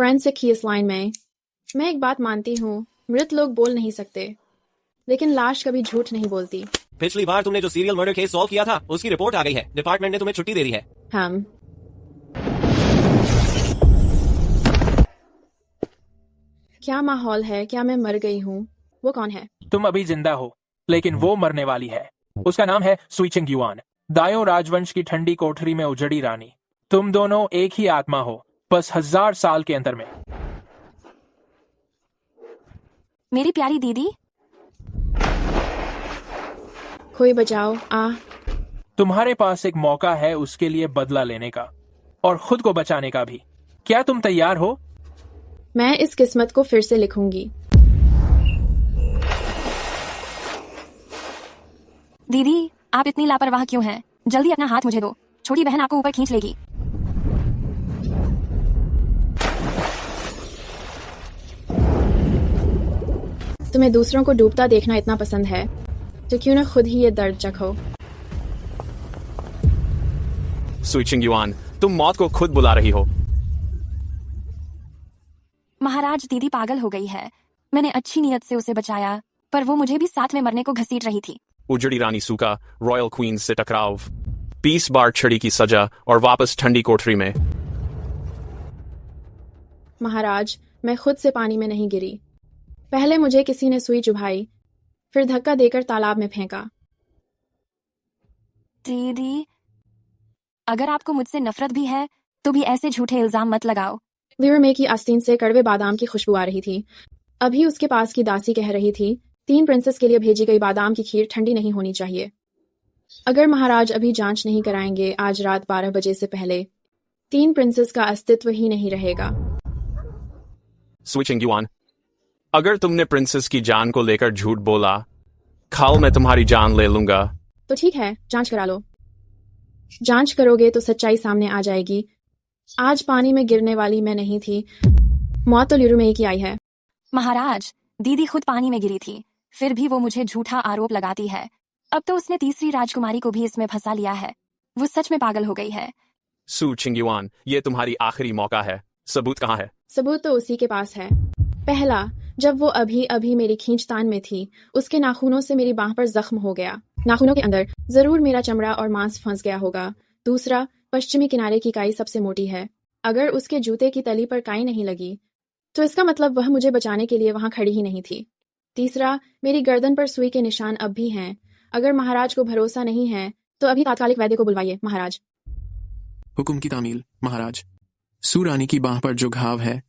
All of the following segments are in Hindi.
फोरेंसिक की इस लाइन में मैं एक बात मानती हूँ, मृत लोग बोल नहीं सकते, लेकिन लाश कभी झूठ नहीं बोलती। पिछली बार तुमने जो सीरियल मर्डर केस सॉल्व किया था उसकी रिपोर्ट आ गई है। डिपार्टमेंट ने तुम्हें छुट्टी दे दी है। हम क्या माहौल है? क्या मैं मर गई हूँ? वो कौन है? तुम अभी जिंदा हो, लेकिन वो मरने वाली है। उसका नाम है सुई चिंगयुआन, दायो राजवंश की ठंडी कोठरी में उजड़ी रानी। तुम दोनों एक ही आत्मा हो, बस 1000 साल के अंतर में। मेरी प्यारी दीदी, कोई बचाओ। तुम्हारे पास एक मौका है उसके लिए बदला लेने का और खुद को बचाने का भी। क्या तुम तैयार हो? मैं इस किस्मत को फिर से लिखूंगी। दीदी आप इतनी लापरवाह क्यों हैं? जल्दी अपना हाथ मुझे दो, छोटी बहन आपको ऊपर खींच लेगी। तुम्हें दूसरों को डूबता देखना इतना पसंद है तो क्यों न खुद ही ये दर्द चखो। सुई चिंगयुआन, तुम मौत को खुद बुला रही हो। महाराज, दीदी पागल हो गई है। मैंने अच्छी नीयत से उसे बचाया, पर वो मुझे भी साथ में मरने को घसीट रही थी। उजड़ी रानी सूका, रॉयल क्वीन से टकराव, 20 बार छड़ी की सजा और वापस ठंडी कोठरी में। महाराज, मैं खुद से पानी में नहीं गिरी। पहले मुझे किसी ने सुई चुभाई, फिर धक्का देकर तालाब में फेंका। दीदी, अगर आपको मुझसे नफरत भी है तो भी ऐसे झूठे इल्जाम मत लगाओ। लिरमे की आस्तीन से कड़वे बादाम की खुशबू आ रही थी। अभी उसके पास की दासी कह रही थी, 3 प्रिंसेस के लिए भेजी गई बादाम की खीर ठंडी नहीं होनी चाहिए। अगर महाराज अभी जांच नहीं कराएंगे आज रात 12 बजे से पहले, 3 प्रिंसेस का अस्तित्व ही नहीं रहेगा। सुई चिंगयुआन, अगर तुमने प्रिंसेस की जान को लेकर झूठ बोला, खाओ मैं तुम्हारी जान ले लूंगा। तो ठीक है, जांच करा लो। जांच करोगे तो सच्चाई सामने आ जाएगी। आज पानी में गिरने वाली मैं नहीं थी, मौत तो लिरुमेई की आई है। महाराज, दीदी खुद पानी में गिरी थी, फिर भी वो मुझे झूठा आरोप लगाती है। अब तो उसने तीसरी राजकुमारी को भी इसमें फंसा लिया है। वो सच में पागल हो गई है। सुई चिंगयुआन, ये तुम्हारी आखिरी मौका है। सबूत कहाँ है? सबूत तो उसी के पास है। पहला, जब वो अभी अभी मेरी खींचतान में थी, उसके नाखूनों से मेरी बांह पर जख्म हो गया। नाखूनों के अंदर जरूर मेरा चमड़ा और मांस फंस गया होगा। दूसरा, पश्चिमी किनारे की काई सबसे मोटी है। अगर उसके जूते की तली पर काई नहीं लगी तो इसका मतलब वह मुझे बचाने के लिए वहां खड़ी ही नहीं थी। तीसरा, मेरी गर्दन पर सुई के निशान अब भी हैं। अगर महाराज को भरोसा नहीं है तो अभी तात्कालिक वैद्य को बुलवाइए। महाराज। हुकुम की तामील महाराज। सू रानी की बांह पर जो घाव है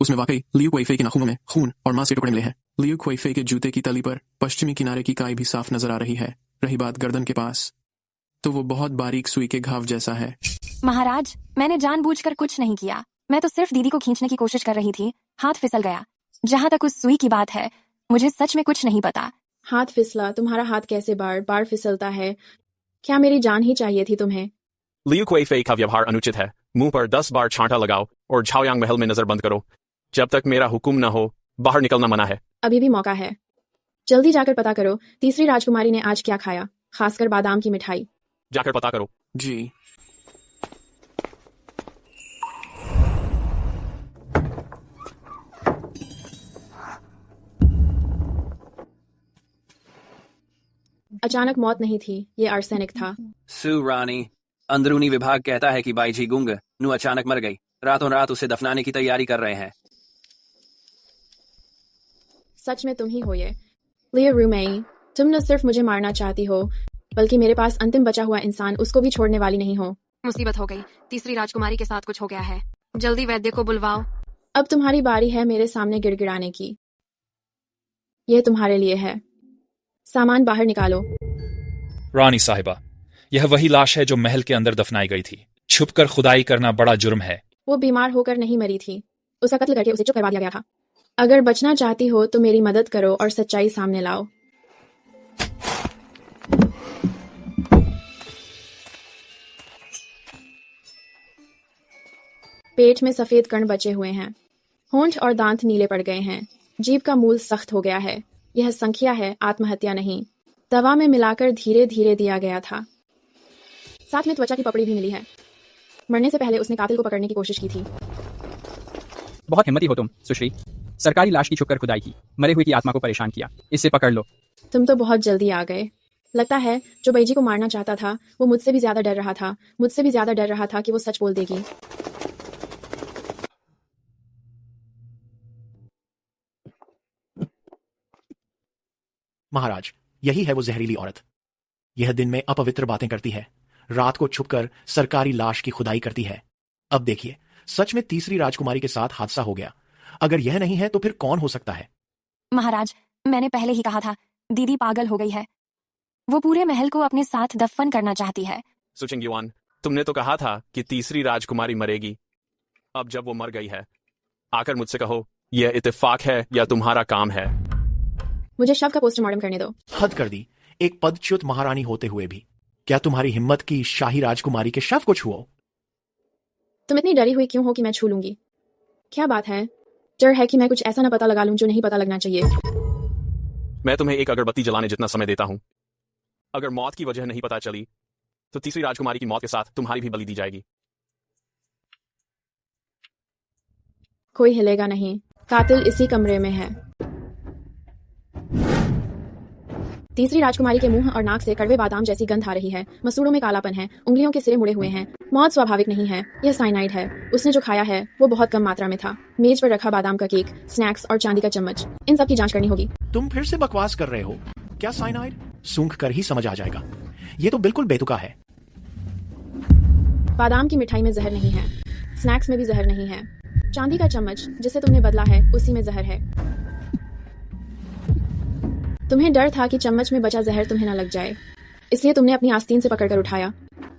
उसमें वाकई लियू क्वेफे के नाखूनों में खून और मांस के टुकड़े मिले हैं। लियू क्वेफे के जूते की तली पर पश्चिमी किनारे की काई भी साफ नजर आ रही है। रही बात गर्दन के पास, तो वो बहुत बारीक सुई के घाव जैसा है। महाराज, मैंने जानबूझकर कुछ नहीं किया। मैं तो सिर्फ दीदी को खींचने की कोशिश कर रही थी, हाथ फिसल गया। जहाँ तक उस सुई की बात है, मुझे सच में कुछ नहीं पता। हाथ फिसला? तुम्हारा हाथ कैसे बार बार फिसलता है? क्या मेरी जान ही चाहिए थी तुम्हें? लियू क्वेफे का व्यवहार अनुचित है। मुंह पर 10 बार छांटा लगाओ और झाओयांग महल में नजर बंद करो। जब तक मेरा हुक्म न हो, बाहर निकलना मना है। अभी भी मौका है। जल्दी जाकर पता करो तीसरी राजकुमारी ने आज क्या खाया, खासकर बादाम की मिठाई। जाकर पता करो। जी। अचानक मौत नहीं थी, ये आर्सेनिक था। सू रानी, अंदरूनी विभाग कहता है कि बाईजी गुंग नु अचानक मर गई। रातों रात उसे दफनाने की तैयारी कर रहे हैं। सच में तुम ही हो ये लिरुमेई। तुम न सिर्फ मुझे मारना चाहती हो, बल्कि मेरे पास अंतिम बचा हुआ इंसान, उसको भी छोड़ने वाली नहीं हो। मुसीबत हो गई, तीसरी राजकुमारी के साथ कुछ हो गया है। जल्दी वैद्य को बुलवाओ। अब तुम्हारी बारी है मेरे सामने गिड़गिड़ाने की। ये तुम्हारे लिए है। सामान बाहर निकालो। रानी साहिबा, यह वही लाश है जो महल के अंदर दफनाई गई थी। छुपकर खुदाई करना बड़ा जुर्म है। वो बीमार होकर नहीं मरी थी, उसका कत्ल करके उसे चुप करवा दिया गया था। अगर बचना चाहती हो तो मेरी मदद करो और सच्चाई सामने लाओ। पेट में सफेद कण बचे हुए हैं, होंठ और दांत नीले पड़ गए हैं, जीभ का मूल सख्त हो गया है। यह संख्या है, आत्महत्या नहीं। दवा में मिलाकर धीरे धीरे दिया गया था। साथ में त्वचा की पपड़ी भी मिली है। मरने से पहले उसने कातिल को पकड़ने की कोशिश की थी। बहुत हिम्मती हो तुम, सुश्री। सरकारी लाश की छुपकर खुदाई की, मरे हुए की आत्मा को परेशान किया। इसे पकड़ लो। तुम तो बहुत जल्दी आ गए। लगता है जो बैजी को मारना चाहता था वो मुझसे भी ज्यादा डर रहा था, मुझसे भी ज्यादा डर रहा था कि वो सच बोल देगी। महाराज, यही है वो जहरीली औरत। यह दिन में अपवित्र बातें करती है, रात को छुपकर सरकारी लाश की खुदाई करती है। अब देखिए, सच में तीसरी राजकुमारी के साथ हादसा हो गया। अगर यह नहीं है तो फिर कौन हो सकता है? महाराज, मैंने पहले ही कहा था, दीदी पागल हो गई है। वो पूरे महल को अपने साथ दफन करना चाहती है। सुचिंग युआन, तुमने तो कहा था कि तीसरी राजकुमारी मरेगी। अब जब वो मर गई है, आकर मुझसे कहो, यह इत्तेफाक है या तुम्हारा काम है? मुझे शव का पोस्टमार्टम करने दो। हद कर दी, एक पदच्युत महारानी होते हुए भी। क्या तुम्हारी हिम्मत की शाही राजकुमारी के शव को छुओ? तुम इतनी डरी हुई क्यों हो कि मैं छू लूंगी? क्या बात है? डर है कि मैं कुछ ऐसा ना पता लगा लूं जो नहीं पता लगना चाहिए। मैं तुम्हें एक अगरबत्ती जलाने जितना समय देता हूं। अगर मौत की वजह नहीं पता चली तो तीसरी राजकुमारी की मौत के साथ तुम्हारी भी बलि दी जाएगी। कोई हिलेगा नहीं। कातिल इसी कमरे में है। तीसरी राजकुमारी के मुंह और नाक से कड़वे बादाम जैसी गंध आ रही है। मसूड़ों में कालापन है, उंगलियों के सिरे मुड़े हुए हैं। मौत स्वाभाविक नहीं है, यह साइनाइड है। उसने जो खाया है वो बहुत कम मात्रा में था। मेज पर रखा बादाम का केक, स्नैक्स और चांदी का चम्मच, इन सब की जांच करनी होगी। तुम फिर से बकवास कर रहे हो। क्या साइनाइड? सूंघ कर ही समझ आ जाएगा। ये तो बिल्कुल बेतुका है। बादाम की मिठाई में जहर नहीं है, स्नैक्स में भी जहर नहीं है। चांदी का चम्मच जिसे तुमने बदला है उसी में जहर है। तुम्हें डर था कि चम्मच में बचा जहर तुम्हें न लग जाए, इसलिए तुमने अपनी आस्तीन से पकड़कर उठाया।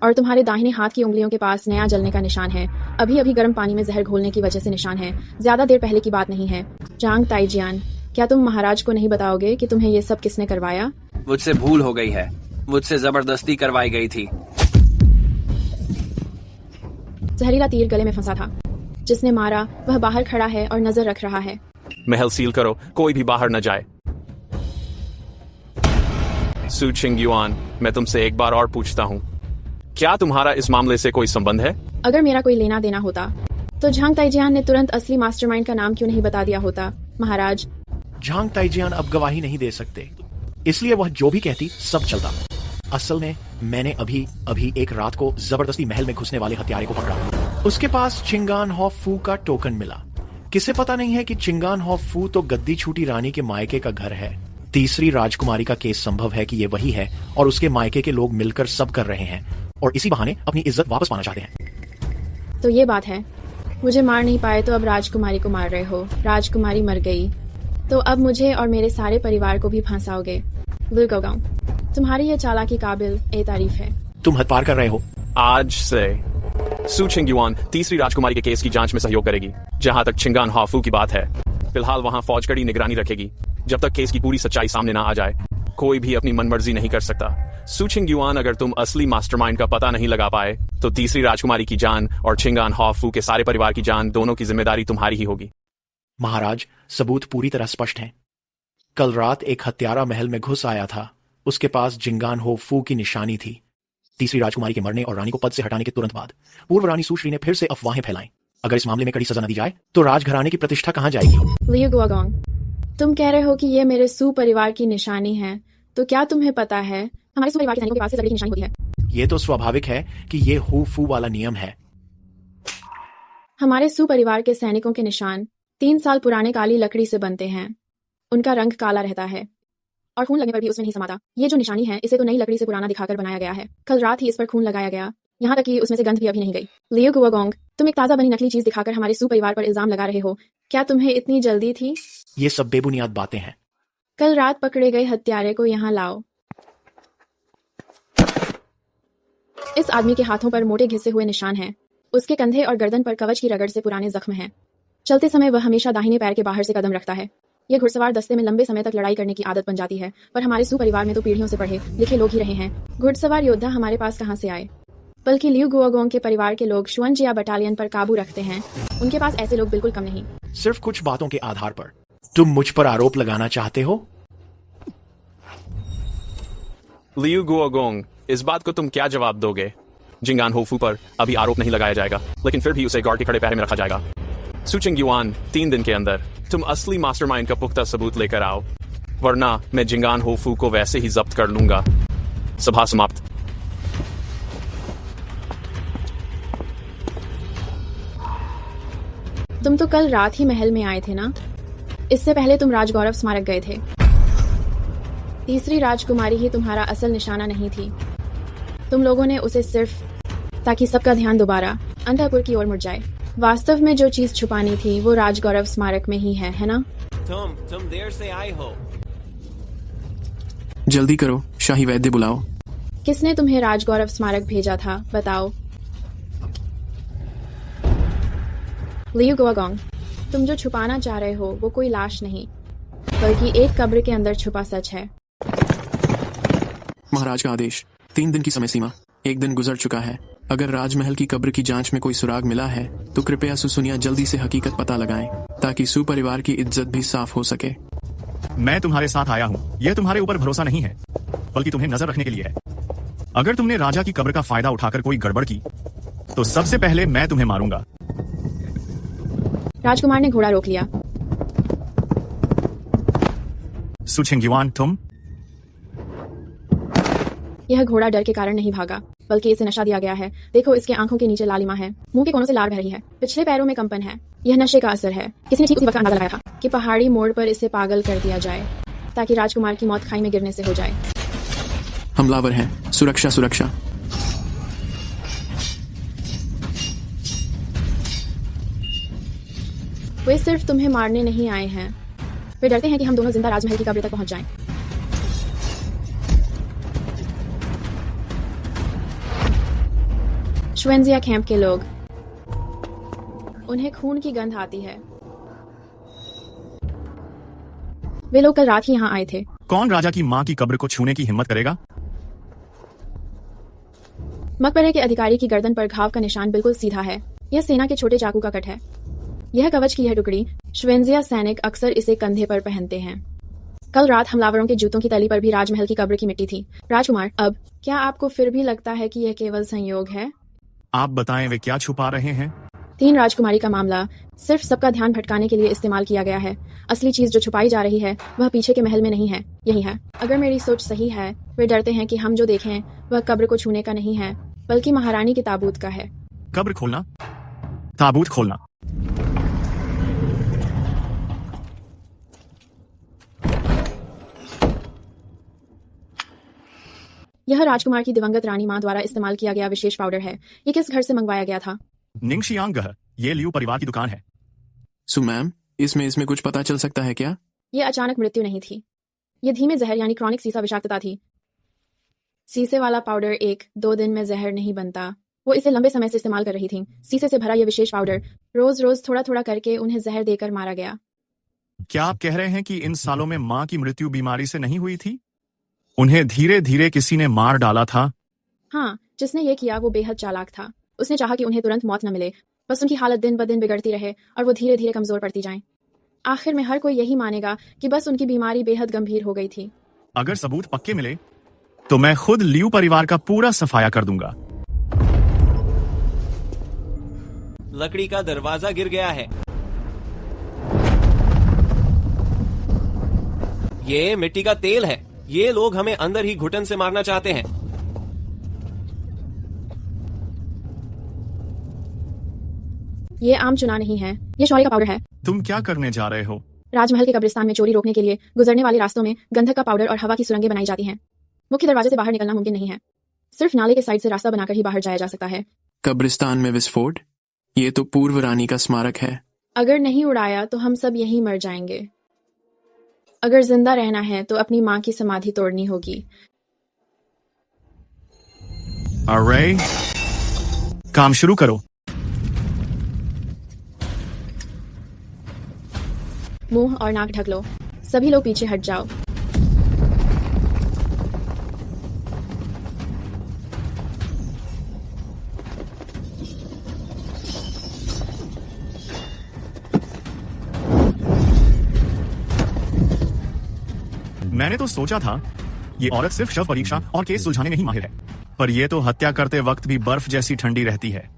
और तुम्हारे दाहिने हाथ की उंगलियों के पास नया जलने का निशान है। अभी अभी गर्म पानी में जहर घोलने की वजह से निशान है। ज्यादा देर पहले की बात नहीं है। जांग ताइजियान, क्या तुम महाराज को नहीं बताओगे कि तुम्हें ये सब किसने करवाया? मुझसे भूल हो गई है, मुझसे जबरदस्ती करवाई गई थी। जहरीला तीर गले में फंसा था। जिसने मारा वह बाहर खड़ा है और नजर रख रहा है। महल सील करो, कोई भी बाहर न जाए। सुचिंग युआन, मैं तुमसे एक बार और पूछता हूँ, क्या तुम्हारा इस मामले से कोई संबंध है? अगर मेरा कोई लेना देना होता तो झांग ताइजियान ने तुरंत असली मास्टरमाइंड का नाम क्यों नहीं बता दिया होता? महाराज, झांग ताइजियान अब गवाही नहीं दे सकते, इसलिए वह जो भी कहती सब चलता। असल में मैंने अभी एक रात को जबरदस्ती महल में घुसने वाले हत्यारे को पकड़ा। उसके पास चिंगान हॉ फू का टोकन मिला। किसे पता नहीं है कि चिंगान हॉ फू तो गद्दी छूटी रानी के मायके का घर है। तीसरी राजकुमारी का केस संभव है कि ये वही है और उसके मायके के लोग मिलकर सब कर रहे हैं और इसी बहाने अपनी इज्जत वापस पाना चाहते हैं। तो ये बात है। मुझे मार नहीं पाए तो अब राजकुमारी को मार रहे हो। राजकुमारी मर गई तो अब मुझे और मेरे सारे परिवार को भी फंसाओगे। लू गोगोंग, तुम्हारी ये चालाकी काबिल ए तारीफ है। तुम हद पार कर रहे हो। आज से सुचिंग युआन तीसरी राजकुमारी के केस की जांच में सहयोग करेगी। जहां तक चिंगान हाफू की बात है, फिलहाल वहां फौज कड़ी निगरानी रखेगी जब तक केस की पूरी सच्चाई सामने ना आ जाए। कोई भी अपनी मनमर्जी नहीं कर सकता। सुचिंग युआन, अगर तुम असली मास्टरमाइंड का पता नहीं लगा पाए तो तीसरी राजकुमारी की जान और चिंगान हाफू के सारे परिवार की जान, दोनों की जिम्मेदारी तुम्हारी ही होगी। महाराज, सबूत पूरी तरह स्पष्ट हैं। कल रात एक हत्यारा महल में घुस आया था। उसके पास जिंगान हो फू की निशानी थी। तीसरी राजकुमारी के मरने और रानी को पद से हटाने के तुरंत बाद पूर्व रानी सुश्री ने फिर से अफवाहें फैलाई। अगर इस मामले में कड़ी सजा न दी जाए तो राजघराने की प्रतिष्ठा कहां जाएगी? लियू गुआगोंग, तुम कह रहे हो कि ये मेरे सू परिवार की निशानी है, तो क्या तुम्हें पता है हमारे सू परिवार के सैनिकों के पास से लकड़ी की निशानी होती है? ये तो स्वाभाविक है कि ये हु फू वाला नियम है। हमारे सू परिवार के सैनिकों के निशान 3 साल पुराने काली लकड़ी से बनते हैं। उनका रंग काला रहता है और खून लगने पर भी उसमें नहीं समाता। ये जो निशानी है इसे तो नई लकड़ी से पुराना दिखाकर बनाया गया है। कल रात ही इस पर खून लगाया गया, यहाँ तक कि उसमें से गंध भी अभी नहीं गई। लियू गुआगोंग, तुम एक ताजा बनी नकली चीज दिखाकर हमारे सू परिवार पर इल्जाम लगा रहे हो। क्या तुम्हें इतनी जल्दी थी? ये सब बेबुनियाद बातें हैं। कल रात पकड़े गए हत्यारे को यहाँ लाओ। इस आदमी के हाथों पर मोटे घिसे हुए निशान हैं। उसके कंधे और गर्दन पर कवच की रगड़ से पुराने जख्म हैं। चलते समय वह हमेशा दाहिने पैर के बाहर से कदम रखता है। ये घुड़सवार दस्ते में लंबे समय तक लड़ाई करने की आदत बन जाती है, पर हमारे सू परिवार में तो पीढ़ियों से पढ़े लिखे लोग ही रहे हैं। घुड़सवार योद्धा हमारे पास कहाँ से आए? बल्कि लियू गुआगोंग के परिवार के लोग शुअनजिया बटालियन पर काबू रखते हैं। उनके पास ऐसे लोग बिल्कुल कम नहीं। सिर्फ कुछ बातों के आधार पर तुम मुझ पर आरोप लगाना चाहते हो? लियू गुआगोंग, इस बात को तुम क्या जवाब दोगे? जिंगान होफू पर अभी आरोप नहीं लगाया जाएगा, लेकिन फिर भी उसे गार्ड के खड़े पैरे में रखा जाएगा। सुचिंग युआन 3 दिन के अंदर तुम असली मास्टरमाइंड का पुख्ता सबूत लेकर आओ, वरना मैं जिंगान होफू को वैसे ही जब्त कर लूंगा। सभा समाप्त। तुम तो कल रात ही महल में आए थे ना? इससे पहले तुम राजगौरव स्मारक गए थे। तीसरी राजकुमारी ही तुम्हारा असल निशाना नहीं थी। तुम लोगों ने उसे सिर्फ ताकि सबका ध्यान दोबारा अंतःपुर की ओर मुड़ जाए। वास्तव में जो चीज छुपानी थी वो राजगौरव स्मारक में ही है ना? तुम देर से आए हो। जल्दी करो, शाही वैद्य बुलाओ। किसने तुम्हें राजगौरव स्मारक भेजा था, बताओ। लियू गुआगोंग, तुम जो छुपाना चाह रहे हो वो कोई लाश नहीं, बल्कि एक कब्र के अंदर छुपा सच है। महाराज का आदेश, 3 दिन की समय सीमा। 1 दिन गुजर चुका है। अगर राजमहल की कब्र की जांच में कोई सुराग मिला है तो कृपया सुसुनिया जल्दी से हकीकत पता लगाएं, ताकि सुपरिवार की इज्जत भी साफ हो सके। मैं तुम्हारे साथ आया हूँ। यह तुम्हारे ऊपर भरोसा नहीं है, बल्कि तुम्हें नजर रखने के लिए है। अगर तुमने राजा की कब्र का फायदा उठाकर कोई गड़बड़ की तो सबसे पहले मैं तुम्हें मारूंगा। राजकुमार ने घोड़ा रोक लिया। सुचिंग युआन, तुम? यह घोड़ा डर के कारण नहीं भागा, बल्कि इसे नशा दिया गया है। देखो, इसके आंखों के नीचे लालिमा है, मुंह के कोनों से लार बह रही है, पिछले पैरों में कंपन है। यह नशे का असर है। किसी ने ठीक उसी वक्त अंदाजा लगाया था कि पहाड़ी मोड़ पर इसे पागल कर दिया जाए, ताकि राजकुमार की मौत खाई में गिरने से हो जाए। हमलावर हैं, सुरक्षा सुरक्षा। वे सिर्फ तुम्हें मारने नहीं आए हैं, वे डरते हैं कि हम दोनों जिंदा राजमहल की कब्र तक पहुंच जाएं। श्वेंजिया कैंप के लोग, उन्हें खून की गंध आती है। वे लोग कल रात ही यहाँ आए थे। कौन राजा की माँ की कब्र को छूने की हिम्मत करेगा? मकबरे के अधिकारी की गर्दन पर घाव का निशान बिल्कुल सीधा है। यह सेना के छोटे चाकू का कट है। यह कवच की यह टुकड़ी श्वेंजिया सैनिक अक्सर इसे कंधे पर पहनते हैं। कल रात हमलावरों के जूतों की तली पर भी राजमहल की कब्र की मिट्टी थी। राजकुमार, अब क्या आपको फिर भी लगता है कि यह केवल संयोग है? आप बताएं, वे क्या छुपा रहे हैं? 3 राजकुमारी का मामला सिर्फ सबका ध्यान भटकाने के लिए इस्तेमाल किया गया है। असली चीज जो छुपाई जा रही है वह पीछे के महल में नहीं है, यही है। अगर मेरी सोच सही है, वे डरते हैं कि हम जो देखें वह कब्र को छूने का नहीं है, बल्कि महारानी के ताबूत का है। कब्र खोलना, ताबूत खोलना। यह राजकुमार की दिवंगत रानी माँ द्वारा इस्तेमाल किया गया विशेष पाउडर है। ये किस घर से मंगवाया गया था? निंगशियांग, ये लियू परिवार की दुकान है। सु मैम, इसमें कुछ पता चल सकता है क्या? ये अचानक मृत्यु नहीं थी। ये धीमे जहर यानी क्रॉनिक सीसा विषाक्तता थी। सीसे वाला पाउडर 1-2 दिन में जहर नहीं बनता। वो इसे लंबे समय से इस्तेमाल कर रही थी। सीसे से भरा यह विशेष पाउडर रोज रोज थोड़ा थोड़ा करके उन्हें जहर देकर मारा गया। क्या आप कह रहे हैं कि इन सालों में माँ की मृत्यु बीमारी से नहीं हुई थी? उन्हें धीरे धीरे किसी ने मार डाला था? हाँ, जिसने ये किया वो बेहद चालाक था। उसने चाहा कि उन्हें तुरंत मौत न मिले, बस उनकी हालत दिन ब दिन बिगड़ती रहे और वो धीरे धीरे कमजोर पड़ती जाएं। आखिर में हर कोई यही मानेगा कि बस उनकी बीमारी बेहद गंभीर हो गई थी। अगर सबूत पक्के मिले तो मैं खुद लियू परिवार का पूरा सफाया कर दूंगा। लकड़ी का दरवाजा गिर गया है। ये मिट्टी का तेल है। ये लोग हमें अंदर ही घुटन से मारना चाहते हैं। ये आम चुना नहीं है, ये शौर्य का पाउडर है। तुम क्या करने जा रहे हो? राजमहल के कब्रिस्तान में चोरी रोकने के लिए गुजरने वाले रास्तों में गंधक का पाउडर और हवा की सुरंगें बनाई जाती हैं। मुख्य दरवाजे से बाहर निकलना मुमकिन नहीं है। सिर्फ नाले के साइड से रास्ता बनाकर ही बाहर जाया जा सकता है। कब्रिस्तान में विस्फोट? ये तो पूर्व रानी का स्मारक है। अगर नहीं उड़ाया तो हम सब यहीं मर जाएंगे। अगर जिंदा रहना है तो अपनी माँ की समाधि तोड़नी होगी। अरे, काम शुरू करो। मुंह और नाक ढक लो। सभी लोग पीछे हट जाओ। मैंने तो सोचा था ये औरत सिर्फ शव परीक्षा और केस सुलझाने में ही माहिर है, पर ये तो हत्या करते वक्त भी बर्फ जैसी ठंडी रहती है।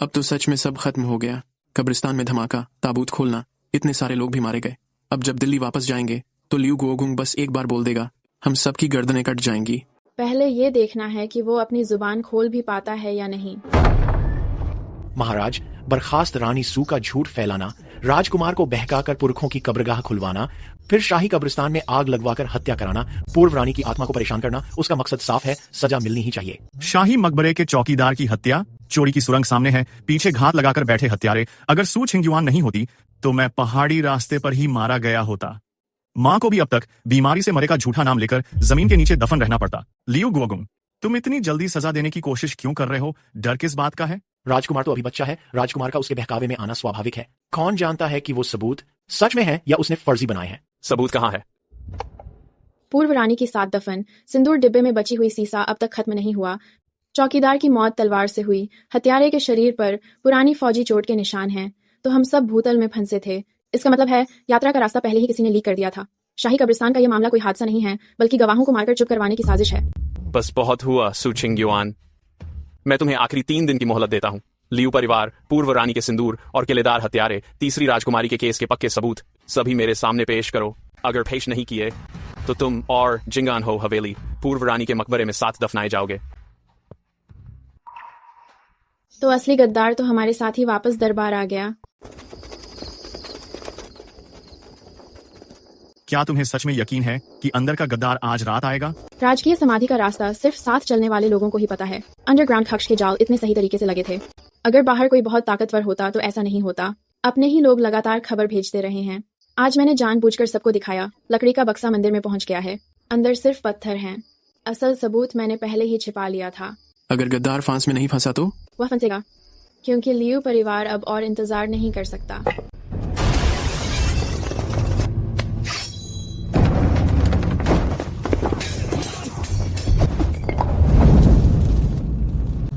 अब तो सच में सब खत्म हो गया। कब्रिस्तान में धमाका, ताबूत खोलना, इतने सारे लोग भी मारे गए। अब जब दिल्ली वापस जाएंगे तो लियू गुओगुंग बस एक बार बोल देगा, हम सबकी गर्दनें कट जाएंगी। पहले ये देखना है कि वो अपनी जुबान खोल भी पाता है या नहीं। महाराज, बर्खास्त रानी सू का झूठ फैलाना, राजकुमार को बहकाकर पुरखों की कब्रगाह खुलवाना, फिर शाही कब्रिस्तान में आग लगवाकर हत्या कराना, पूर्व रानी की आत्मा को परेशान करना, उसका मकसद साफ है, सजा मिलनी ही चाहिए। शाही मकबरे के चौकीदार की हत्या, चोरी की सुरंग सामने है, पीछे घात लगाकर बैठे हत्यारे। अगर सू छिंगयुआन नहीं होती तो मैं पहाड़ी रास्ते पर ही मारा गया होता। माँ को भी अब तक बीमारी से मरे का झूठा नाम लेकर जमीन के नीचे दफन रहना पड़ता। लियू गुओगुंग, तुम इतनी जल्दी सजा देने की कोशिश क्यों कर रहे हो? डर किस बात का है? राजकुमार तो अभी बच्चा है, राजकुमार का उसके बहकावे में आना स्वाभाविक है। कौन जानता है कि वो सबूत सच में है या उसने फर्जी बनाए हैं। सबूत कहाँ है? पूर्व रानी की 7 दफन, सिंदूर डिब्बे में बची हुई सीसा अब तक खत्म नहीं हुआ, चौकीदार की मौत तलवार से हुई, हत्यारे के शरीर पर पुरानी फौजी चोट के निशान हैं। तो हम सब भूतल में फंसे थे। इसका मतलब है यात्रा का रास्ता पहले ही किसी ने लीक कर दिया था। शाही कब्रिस्तान का यह मामला कोई हादसा नहीं है, बल्कि गवाहों को मारकर चुप करवाने की साजिश है। बस बहुत हुआ सू छिंगयुआन, मैं तुम्हें आखिरी 3 दिन की मोहलत देता हूँ। लियू परिवार, पूर्व रानी के सिंदूर और किलेदार हत्यारे, तीसरी राजकुमारी के केस के पक्के सबूत सभी मेरे सामने पेश करो। अगर पेश नहीं किए तो तुम और जिंगान हो हवेली, पूर्व रानी के मकबरे में 7 दफनाए जाओगे। तो असली गद्दार तो हमारे साथ ही वापस दरबार आ गया। क्या तुम्हें सच में यकीन है कि अंदर का गद्दार आज रात आएगा? राजकीय समाधि का रास्ता सिर्फ साथ चलने वाले लोगों को ही पता है। अंडरग्राउंड कक्ष के जाल इतने सही तरीके से लगे थे। अगर बाहर कोई बहुत ताकतवर होता तो ऐसा नहीं होता। अपने ही लोग लगातार खबर भेजते रहे हैं। आज मैंने जानबूझकर सबको दिखाया। लकड़ी का बक्सा मंदिर में पहुंच गया है, अंदर सिर्फ पत्थर हैं। असल सबूत मैंने पहले ही छिपा लिया था। अगर गद्दार फांस में नहीं फंसा तो? वह फंसेगा, क्योंकि लियू परिवार अब और इंतजार नहीं कर सकता।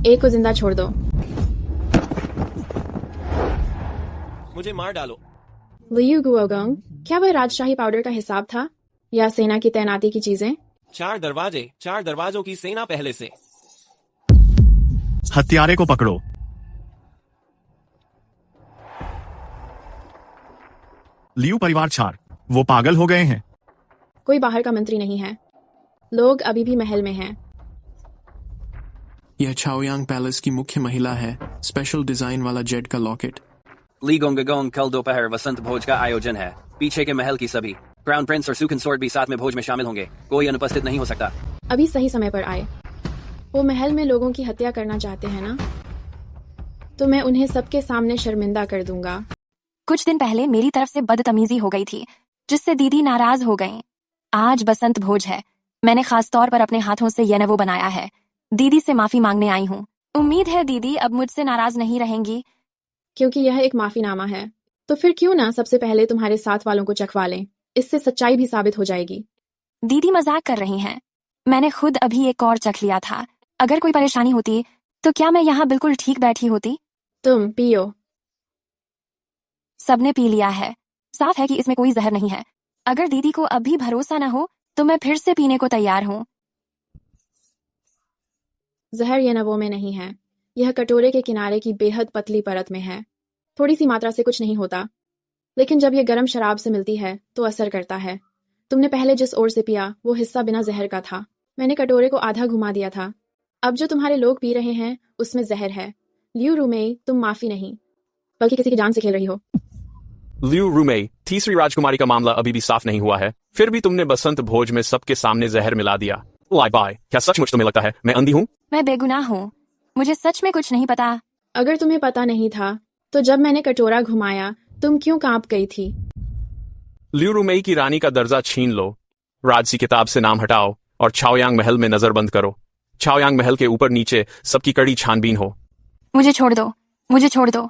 एक को जिंदा छोड़ दो। मुझे मार डालो। लियू गुओगुंग, क्या वह राजशाही पाउडर का हिसाब था या सेना की तैनाती की चीजें? 4 दरवाजों की सेना पहले से। हत्यारे को पकड़ो। लियू परिवार 4, वो पागल हो गए हैं। कोई बाहर का मंत्री नहीं है, लोग अभी भी महल में हैं। यह चाओयांग पैलेस की मुख्य महिला है, स्पेशल डिजाइन वाला जेड का लॉकेट। ली गोंगगोंग, कल दोपहर वसंत भोज का आयोजन है। पीछे के महल की सभी क्राउन प्रिंस और सुकंसोर्ट भी साथ में भोज में शामिल होंगे। कोई अनुपस्थित नहीं हो सकता। अभी सही समय पर आए। वो महल में लोगों की हत्या करना चाहते हैं ना, तो मैं उन्हें सबके सामने शर्मिंदा कर दूंगा। कुछ दिन पहले मेरी तरफ से बदतमीजी हो गई थी, जिससे दीदी नाराज हो गईं। आज बसंत भोज है, मैंने खास तौर पर अपने हाथों से ये वो बनाया है। दीदी से माफी मांगने आई हूँ। उम्मीद है दीदी अब मुझसे नाराज नहीं रहेंगी। क्योंकि यह एक माफीनामा है, तो फिर क्यों ना सबसे पहले तुम्हारे साथ वालों को चखवा लें। इससे सच्चाई भी साबित हो जाएगी। दीदी मजाक कर रही हैं। मैंने खुद अभी एक और चख लिया था। अगर कोई परेशानी होती तो क्या मैं यहाँ बिल्कुल ठीक बैठी होती? तुम पियो। सबने पी लिया है। साफ है कि इसमें कोई जहर नहीं है। अगर दीदी को अब भी भरोसा न हो तो मैं फिर से पीने को तैयार हूँ। जहर ये नवों में नहीं है, यह कटोरे के किनारे की बेहद पतली परत में है। थोड़ी सी मात्रा से कुछ नहीं होता, लेकिन जब यह गर्म शराब से मिलती है तो असर करता है। तुमने पहले जिस ओर से पिया वो हिस्सा बिना जहर का था। मैंने कटोरे को आधा घुमा दिया था। अब जो तुम्हारे लोग पी रहे हैं उसमें जहर है। लियू रूमेई, तुम माफी नहीं बल्कि किसी की जान से खेल रही हो। लियू रूमेई, तीसरी राजकुमारी का मामला अभी भी साफ नहीं हुआ है, फिर भी तुमने बसंत भोज में सबके सामने जहर मिला दिया। लाई बाय, क्या सचमुच तुम्हें लगता है मैं अंधी हूँ? मैं बेगुनाह हूँ, मुझे सच में कुछ नहीं पता। अगर तुम्हें पता नहीं था तो जब मैंने कटोरा घुमाया तुम क्यों कांप गई थी? लियू रूमेई की रानी का दर्जा छीन लो, राजसी किताब से नाम हटाओ और चाओयांग महल में नजरबंद करो। चाओयांग महल के ऊपर नीचे सबकी कड़ी छानबीन हो। मुझे छोड़ दो, मुझे छोड़ दो।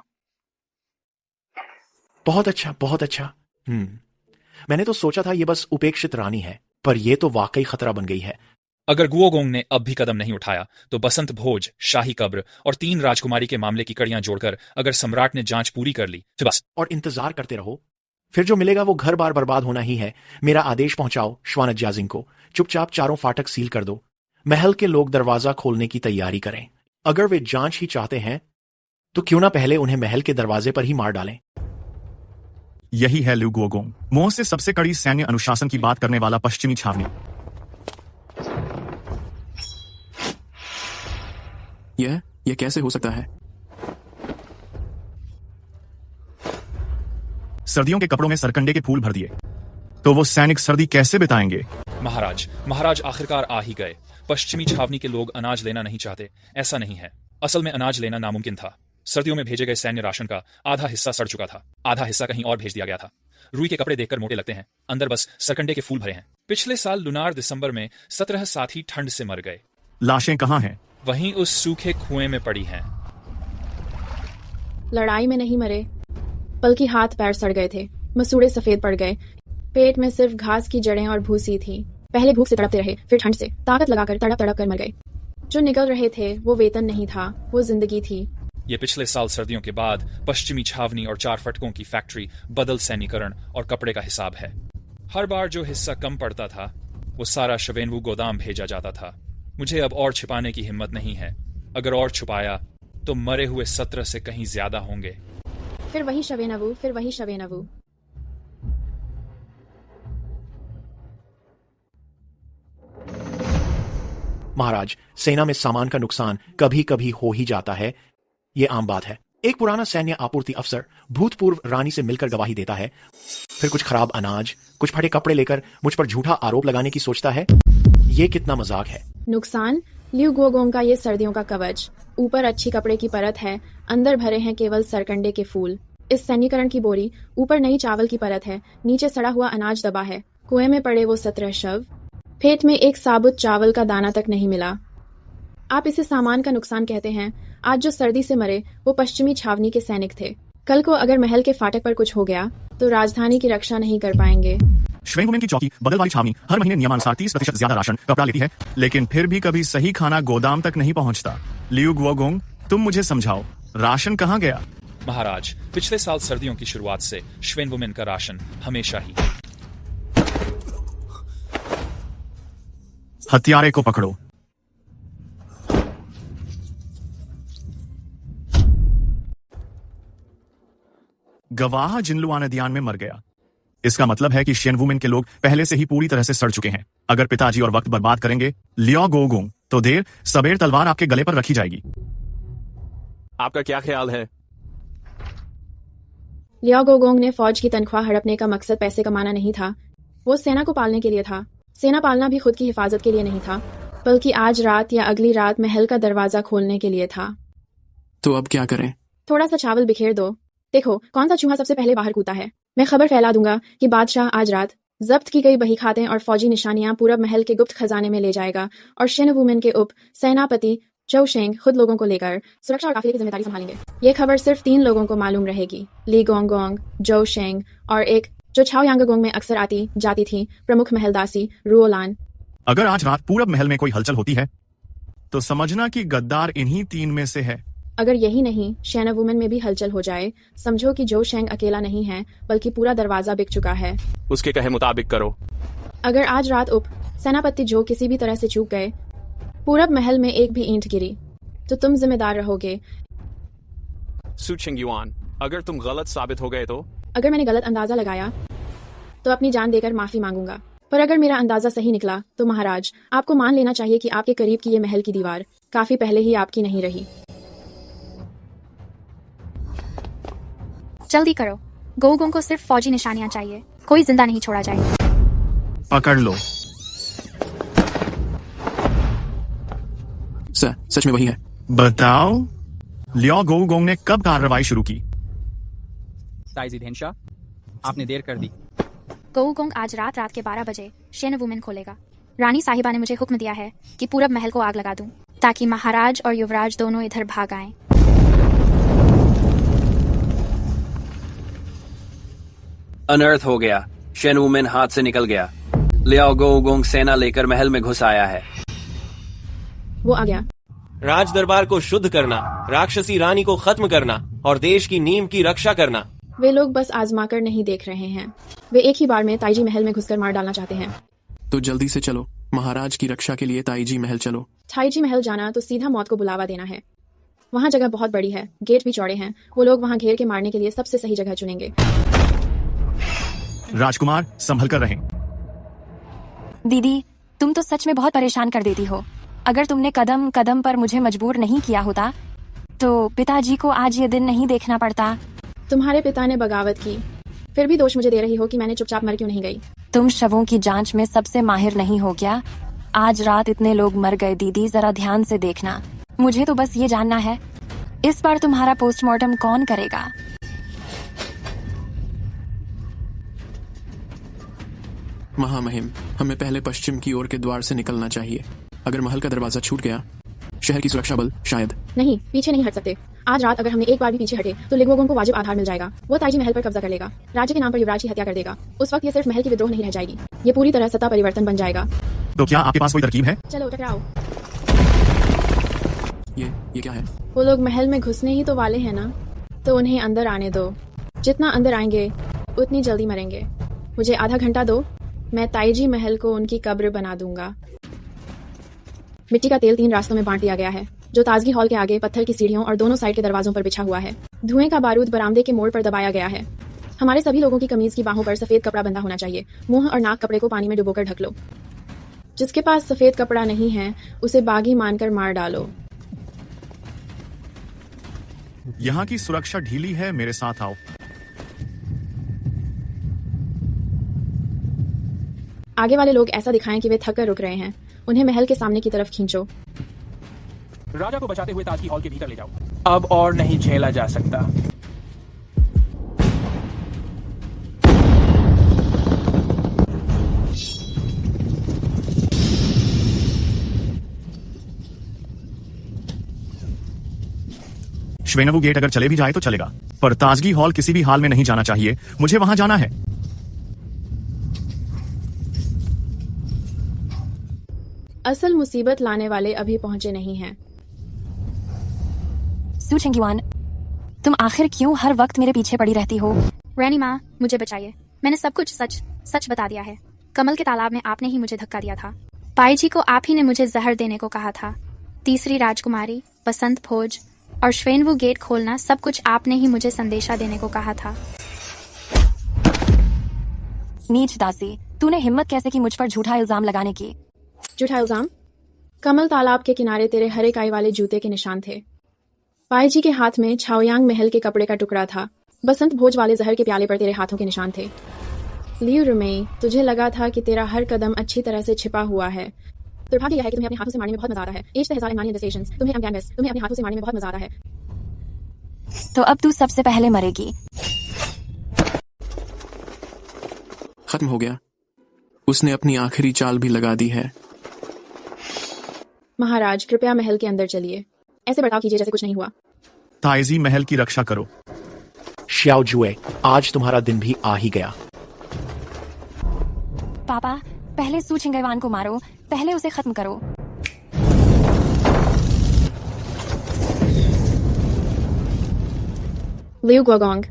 बहुत अच्छा, बहुत अच्छा। मैंने तो सोचा था ये बस उपेक्षित रानी है, पर ये तो वाकई खतरा बन गई है। अगर गुओगोंग ने अब भी कदम नहीं उठाया तो बसंत भोज, शाही कब्र और 3 राजकुमारी के मामले की कड़ियां जोड़कर अगर सम्राट ने जांच पूरी कर ली तो बस। और इंतजार करते रहो, फिर जो मिलेगा वो घर बार बर्बाद होना ही है। मेरा आदेश पहुंचाओ श्वानत जाजिंग को। चुपचाप चारों फाटक सील कर दो। महल के लोग दरवाजा खोलने की तैयारी करें। अगर वे जांच ही चाहते हैं तो क्यों ना पहले उन्हें महल के दरवाजे पर ही मार डालें। यही है लियू गुओगोंग, मोह से सबसे कड़ी सैन्य अनुशासन की बात करने वाला पश्चिमी छावनी। यह कैसे हो सकता है? सर्दियों के कपड़ों में सरकंडे के फूल भर दिए तो वो सैनिक सर्दी कैसे बिताएंगे? महाराज आखिरकार आ ही गए। पश्चिमी छावनी के लोग अनाज लेना नहीं चाहते, ऐसा नहीं है। असल में अनाज लेना नामुमकिन था। सर्दियों में भेजे गए सैन्य राशन का आधा हिस्सा सड़ चुका था, आधा हिस्सा कहीं और भेज दिया गया था। रुई के कपड़े देखकर मोटे लगते हैं, अंदर बस सरकंडे के फूल भरे हैं। पिछले साल लुनार दिसंबर में 17 साथी ठंड से मर गए। लाशें कहाँ हैं? वहीं उस सूखे कुएं में पड़ी हैं। लड़ाई में नहीं मरे, बल्कि हाथ पैर सड़ गए थे, मसूड़े सफेद पड़ गए, पेट में सिर्फ घास की जड़ें और भूसी थी। पहले भूख से तड़पते रहे, फिर ठंड से ताकत लगाकर तड़प तड़प कर मर गए। जो निकल रहे थे वो वेतन नहीं था, वो जिंदगी थी। ये पिछले साल सर्दियों के बाद पश्चिमी छावनी और 4 फटकों की फैक्ट्री बदल सैनिकरण और कपड़े का हिसाब है। हर बार जो हिस्सा कम पड़ता था वो सारा शवेनवू गोदाम भेजा जाता था। मुझे अब और छिपाने की हिम्मत नहीं है। अगर और छुपाया तो मरे हुए 17 से कहीं ज्यादा होंगे। फिर वही शवेनवू, फिर वही शवेनवू। महाराज, सेना में सामान का नुकसान कभी कभी हो ही जाता है, ये आम बात है। एक पुराना सैन्य आपूर्ति अफसर भूतपूर्व रानी से मिलकर गवाही देता है, फिर कुछ खराब अनाज, कुछ फटे कपड़े लेकर मुझ पर झूठा आरोप लगाने की सोचता है। ये कितना मजाक है। नुकसान लियू गुओगोंग का ये सर्दियों का कवच। ऊपर अच्छी कपड़े की परत है, अंदर भरे हैं केवल सरकंडे के फूल। इस सैनिकरण की बोरी, ऊपर नई चावल की परत है, नीचे सड़ा हुआ अनाज दबा है। कुएं में पड़े वो 17 शव, पेट में एक साबुत चावल का दाना तक नहीं मिला। आप इसे सामान का नुकसान कहते हैं। आज जो सर्दी से मरे वो पश्चिमी छावनी के सैनिक थे। कल को अगर महल के फाटक पर कुछ हो गया तो राजधानी की रक्षा नहीं कर पाएंगे। श्वेंगुमेन की चौकी बदल वाली छावनी हर महीने नियमानुसार 30% ज्यादा राशन कपड़ा लेती है, लेकिन फिर भी कभी सही खाना गोदाम तक नहीं पहुंचता। लियू गुओगोंग, तुम मुझे समझाओ, राशन कहाँ गया? महाराज, पिछले साल सर्दियों की शुरुआत से श्वेनवुमेन का राशन हमेशा ही। हत्यारे को पकड़ो। गवाह जिनलुआ नदियान में मर गया। इसका मतलब है कि शेनवुमेन के लोग पहले से ही पूरी तरह से सड़ चुके हैं। अगर पिताजी और वक्त बर्बाद करेंगे लियो गुओगोंग, तो देर सबेर तलवार आपके गले पर रखी जाएगी। आपका क्या ख्याल है? लियो गुओगोंग ने फौज की तनख्वाह हड़पने का मकसद पैसे कमाना नहीं था, वो सेना को पालने के लिए था। सेना पालना भी खुद की हिफाजत के लिए नहीं था, बल्कि आज रात या अगली रात महल का दरवाजा खोलने के लिए था। तो अब क्या करें? थोड़ा सा चावल बिखेर दो, देखो कौन सा चूहा सबसे पहले बाहर कूदता है। मैं खबर फैला दूंगा कि बादशाह आज रात जब्त की गई बही खातें और फौजी निशानियां पूरब महल के गुप्त खजाने में ले जाएगा और शेनवुमेन के उप सेनापति चौ शेंग खुद लोगों को लेकर सुरक्षा और काफिले की जिम्मेदारी संभालेंगे। ये खबर सिर्फ 3 लोगों को मालूम रहेगी, ली गोंगोंग, जो शेंग और एक जो छाओ यांगगोंग में अक्सर आती जाती थी, प्रमुख महलदासी रुओलान। अगर आज रात पूरब महल में कोई हलचल होती है तो समझना कि गद्दार इन्हीं 3 में से है। अगर यही नहीं, शेनवुमेन में भी हलचल हो जाए, समझो कि जो शेंग अकेला नहीं है, बल्कि पूरा दरवाजा बिक चुका है। उसके कहे मुताबिक करो। अगर आज रात उप सेनापति जो किसी भी तरह से चूक गए, पूरब महल में एक भी ईंट गिरी, तो तुम जिम्मेदार रहोगे। सू चिंगयुआन, अगर तुम गलत साबित हो गए तो? अगर मैंने गलत अंदाजा लगाया तो अपनी जान देकर माफी मांगूंगा, पर अगर मेरा अंदाजा सही निकला तो महाराज, आपको मान लेना चाहिए कि आपके करीब की ये महल की दीवार काफी पहले ही आपकी नहीं रही। जल्दी करो, गोगोंग को सिर्फ फौजी निशानियां चाहिए, कोई जिंदा नहीं छोड़ा जाए। पकड़ लो। सच में वही है। बताओ, लियो गुओगोंग ने कब कार्रवाई शुरू की? ताइजी धेनशा, आपने देर कर दी। गोगोंग आज रात के 12 बजे शेनवुमेन खोलेगा। रानी साहिबा ने मुझे हुक्म दिया है कि पूरब महल को आग लगा दूं, ताकि महाराज और युवराज दोनों इधर भाग आएं। अनर्थ हो गया, शेनवुमेन हाथ से निकल गया। लियो गुओगोंग सेना लेकर महल में घुस आया है। वो आ गया। राज दरबार को शुद्ध करना, राक्षसी रानी को खत्म करना और देश की नींव की रक्षा करना। वे लोग बस आजमा कर नहीं देख रहे हैं, वे एक ही बार में ताइजी महल में घुसकर मार डालना चाहते हैं। तो जल्दी से चलो, महाराज की रक्षा के लिए ताइजी महल चलो। ताइजी महल जाना तो सीधा मौत को बुलावा देना है। वहाँ जगह बहुत बड़ी है, गेट भी चौड़े हैं। वो लोग वहाँ घेर के मारने के लिए सबसे सही जगह चुनेंगे। राजकुमार संभल कर रहें। दीदी, तुम तो सच में बहुत परेशान कर देती हो। अगर तुमने कदम कदम पर मुझे मजबूर नहीं किया होता तो पिताजी को आज ये दिन नहीं देखना पड़ता। तुम्हारे पिता ने बगावत की, फिर भी दोष मुझे दे रही हो कि मैंने चुपचाप मर क्यों नहीं गई। तुम शवों की जांच में सबसे माहिर नहीं हो क्या? आज रात इतने लोग मर गए दीदी, जरा ध्यान से देखना। मुझे तो बस ये जानना है, इस बार तुम्हारा पोस्टमार्टम कौन करेगा? महामहिम, हमें पहले पश्चिम की ओर के द्वार से निकलना चाहिए। अगर महल का दरवाजा छूट गया, शहर की सुरक्षा बल शायद। नहीं, पीछे नहीं हट सकते। आज रात अगर हमने एक बार भी पीछे हटे तो लिगवोगोंग को वाजिब आधार मिल जाएगा। वो ताइजी महल पर कब्जा कर लेगा, राज्य के नाम पर युवराज की हत्या कर देगा। उस वक्त ये सिर्फ महल की विद्रोह नहीं रह जाएगी, ये पूरी तरह सत्ता परिवर्तन बन जाएगा। तो क्या आपके पास कोई तरकीब है? चलो टकराओ। ये क्या है? वो लोग महल में घुसने ही तो वाले हैं ना, तो उन्हें अंदर आने दो। जितना अंदर आएंगे उतनी जल्दी मरेंगे। मुझे आधा घंटा दो, मैं ताइजी महल को उनकी कब्र बना दूंगा। मिट्टी का तेल 3 रास्तों में बांट दिया गया है, जो ताजगी हॉल के आगे पत्थर की सीढ़ियों और दोनों साइड के दरवाजों पर बिछा हुआ है। धुएं का बारूद बरामदे के मोड़ पर दबाया गया है। हमारे सभी लोगों की कमीज की बाहों पर सफेद कपड़ा बंधा होना चाहिए। मुंह और नाक कपड़े को पानी में डुबोकर ढक लो। जिसके पास सफेद कपड़ा नहीं है उसे बागी मानकर मार डालो। यहाँ की सुरक्षा ढीली है, मेरे साथ आओ। आगे वाले लोग ऐसा दिखाएं कि वे थक कर रुक रहे हैं। उन्हें महल के सामने की तरफ खींचो। राजा को बचाते हुए ताजगी हॉल के भीतर ले जाओ। अब और नहीं झेला जा सकता। श्वेनवू गेट अगर चले भी जाए तो चलेगा, पर ताजगी हॉल किसी भी हाल में नहीं जाना चाहिए। मुझे वहां जाना है। असल मुसीबत लाने वाले अभी पहुंचे नहीं हैं। सू छिंगयुआन, तुम आखिर क्यों हर वक्त मेरे पीछे पड़ी रहती हो? रैनी माँ, मुझे बचाइए। मैंने सब कुछ सच बता दिया है। कमल के तालाब में आपने ही मुझे धक्का दिया था। पाई जी को आप ही ने मुझे जहर देने को कहा था। तीसरी राजकुमारी, बसंत भोज और श्वेनवू गेट खोलना, सब कुछ आपने ही मुझे संदेशा देने को कहा था। नीच दासी, तूने हिम्मत कैसे की मुझ पर झूठा इल्जाम लगाने की? झूठा इल्जाम? कमल तालाब के किनारे तेरे हरे काई वाले जूते के निशान थे। पाई जी के हाथ में छाओयांग महल के कपड़े का टुकड़ा था। बसंत भोज वाले जहर के प्याले पर तेरे हाथों के निशान थे। लियू रुमेई, तुझे लगा था कि तेरा हर कदम अच्छी तरह से छिपा हुआ है। दुर्भाग्य यह है कि तुम्हें अपने हाथों से मारने में बहुत मजा आता है। तुम्हें अपने हाथों से मारने में बहुत मजा आता है। तो अब तू सबसे पहले मरेगी। खत्म हो गया। उसने अपनी आखिरी चाल भी लगा दी है। महाराज, कृपया महल के अंदर चलिए। ऐसे बर्ताव कीजिए जैसे कुछ नहीं हुआ। ताइजी महल की रक्षा करो। श्याओ जुए, आज तुम्हारा दिन भी आ ही गया। पापा, पहले सू छिंगयुआन को मारो, पहले उसे खत्म करो। लियू गुओगोंग,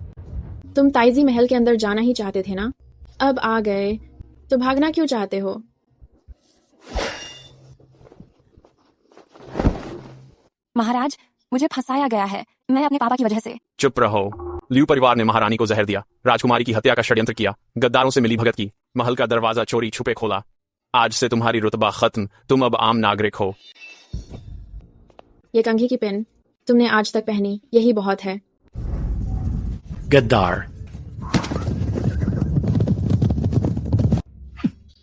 तुम ताइजी महल के अंदर जाना ही चाहते थे ना? अब आ गए तो भागना क्यों चाहते हो? महाराज, मुझे फंसाया गया है। मैं अपने पापा की वजह से। चुप रहो। लियू परिवार ने महारानी को जहर दिया, राजकुमारी की हत्या का षड्यंत्र किया, गद्दारों से मिली भगत की, महल का दरवाजा चोरी छुपे खोला। आज से तुम्हारी रुतबा खत्म, तुम अब आम नागरिक हो। ये कंघी की पिन तुमने आज तक पहनी, यही बहुत है। गद्दार।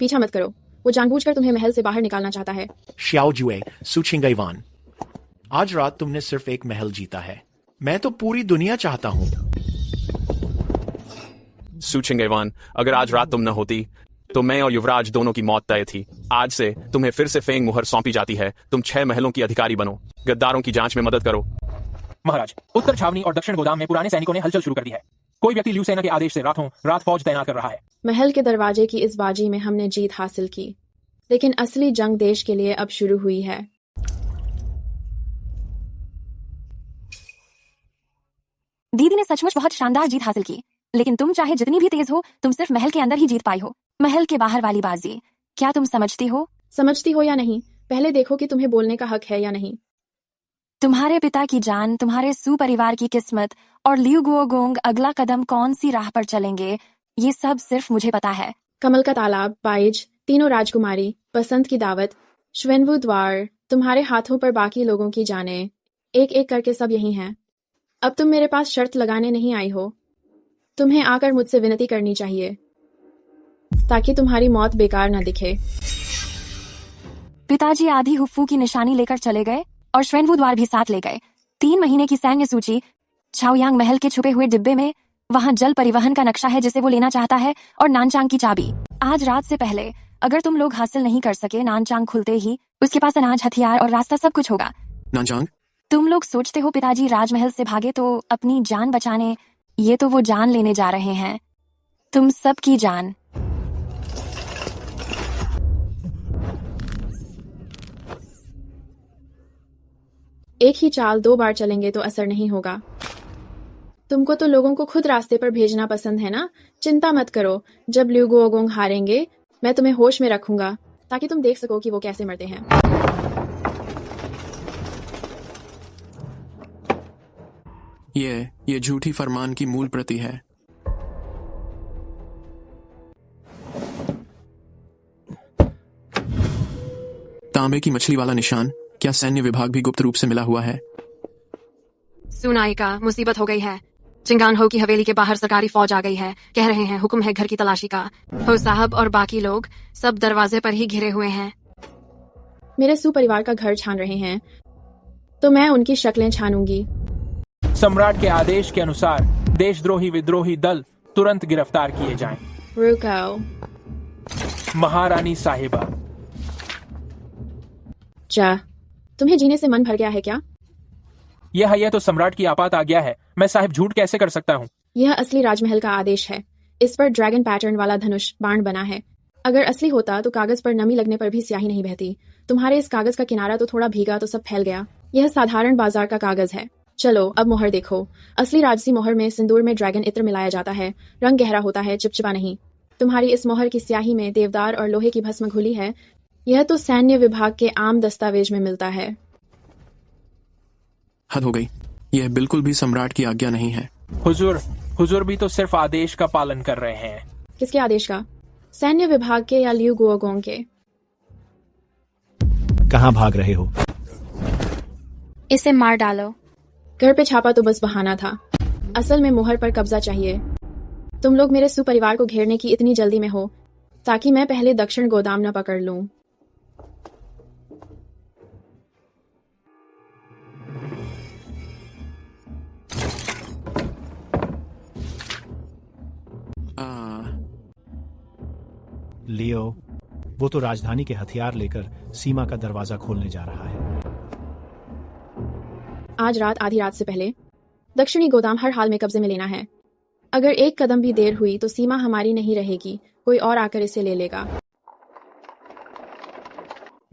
पीछा मत करो, वो जानबूझकर तुम्हें महल से बाहर निकालना चाहता है। श्याओ जुए, सू छिंगयुआन, आज रात तुमने सिर्फ एक महल जीता है। मैं तो पूरी दुनिया चाहता हूं। सू छिंगयुआन, अगर आज रात तुम न होती तो मैं और युवराज दोनों की मौत तय थी। आज से तुम्हें फिर से फेंग मुहर सौंपी जाती है। तुम 6 महलों की अधिकारी बनो, गद्दारों की जांच में मदद करो। महाराज, उत्तर छावनी और दक्षिण गोदाम में पुराने सैनिकों ने हलचल शुरू कर दी है। कोई व्यक्ति लियू सेना के आदेश से रातों रात फौज तैनात कर रहा है। महल के दरवाजे की इस बाजी में हमने जीत हासिल की, लेकिन असली जंग देश के लिए अब शुरू हुई है। दीदी ने सचमुच बहुत शानदार जीत हासिल की, लेकिन तुम चाहे जितनी भी तेज हो, तुम सिर्फ महल के अंदर ही जीत पाई हो। महल के बाहर वाली बाजी, क्या तुम समझती हो? समझती हो या नहीं, पहले देखो कि तुम्हें बोलने का हक है या नहीं। तुम्हारे पिता की जान, तुम्हारे सू परिवार की किस्मत और लियू गुओगोंग अगला कदम कौन सी राह पर चलेंगे, ये सब सिर्फ मुझे पता है। कमल का तालाब, पाइज, तीनों राजकुमारी, बसंत की दावत, श्वेनवू द्वार, तुम्हारे हाथों पर बाकी लोगों की जाने, एक एक करके सब यही हैं। अब तुम मेरे पास शर्त लगाने नहीं आई हो। तुम्हें आकर मुझसे विनती करनी चाहिए ताकि तुम्हारी मौत बेकार न दिखे। पिताजी आधी हुफ्फू की निशानी लेकर चले गए और श्वेनवू द्वार भी साथ ले गए। 3 महीने की सैन्य सूची छाओयांग महल के छुपे हुए डिब्बे में। वहां जल परिवहन का नक्शा है जिसे वो लेना चाहता है, और नानचांग की चाबी। आज रात से पहले अगर तुम लोग हासिल नहीं कर सके, नानचांग खुलते ही उसके पास अनाज, हथियार और रास्ता सब कुछ होगा। नानचांग? तुम लोग सोचते हो पिताजी राजमहल से भागे तो अपनी जान बचाने, ये तो वो जान लेने जा रहे हैं, तुम सबकी जान। एक ही चाल 2 बार चलेंगे तो असर नहीं होगा। तुमको तो लोगों को खुद रास्ते पर भेजना पसंद है ना? चिंता मत करो, जब लियू गुओगोंग हारेंगे मैं तुम्हें होश में रखूंगा ताकि तुम देख सको कि वो कैसे मरते हैं। ये झूठी फरमान की मूल प्रति है। तांबे की मछली वाला निशान, क्या सैन्य विभाग भी गुप्त रूप से मिला हुआ है? सुनाई का मुसीबत हो गई है। चिंगान हो की हवेली के बाहर सरकारी फौज आ गई है। कह रहे हैं हुक्म है घर की तलाशी का। हो साहब और बाकी लोग सब दरवाजे पर ही घिरे हुए हैं। मेरे सू परिवार का घर छान रहे हैं तो मैं उनकी शक्लें छानूंगी। सम्राट के आदेश के अनुसार देशद्रोही विद्रोही दल तुरंत गिरफ्तार किए जाएं। रुको। महारानी साहिबा। जा, तुम्हें जीने से मन भर गया है क्या? यह तो सम्राट की आपात आज्ञा है। मैं साहिब झूठ कैसे कर सकता हूँ? यह असली राजमहल का आदेश है। इस पर ड्रैगन पैटर्न वाला धनुष बाण बना है। अगर असली होता तो कागज पर नमी लगने पर भी स्याही नहीं बहती। तुम्हारे इस कागज का किनारा तो थोड़ा भीगा तो सब फैल गया। यह साधारण बाजार का कागज है। चलो अब मोहर देखो। असली राजसी मोहर में सिंदूर में ड्रैगन इत्र मिलाया जाता है। रंग गहरा होता है, चिपचिपा नहीं। तुम्हारी इस मोहर की स्याही में देवदार और लोहे की भस्म घुली है। यह तो सैन्य विभाग के आम दस्तावेज में मिलता है। हद हो गई। यह बिल्कुल भी सम्राट की आज्ञा नहीं है। हुजूर भी तो सिर्फ आदेश का पालन कर रहे हैं। किसके आदेश का? सैन्य विभाग के या लियू गुओगोंग के? कहाँ भाग रहे हो? इसे मार डालो। घर पे छापा तो बस बहाना था। असल में मोहर पर कब्जा चाहिए। तुम लोग मेरे सुपरिवार को घेरने की इतनी जल्दी में हो ताकि मैं पहले दक्षिण गोदाम न पकड़ लूं। लियो, वो तो राजधानी के हथियार लेकर सीमा का दरवाजा खोलने जा रहा है। आज रात आधी रात से पहले दक्षिणी गोदाम हर हाल में कब्जे में लेना है। अगर एक कदम भी देर हुई तो सीमा हमारी नहीं रहेगी, कोई और आकर इसे ले लेगा।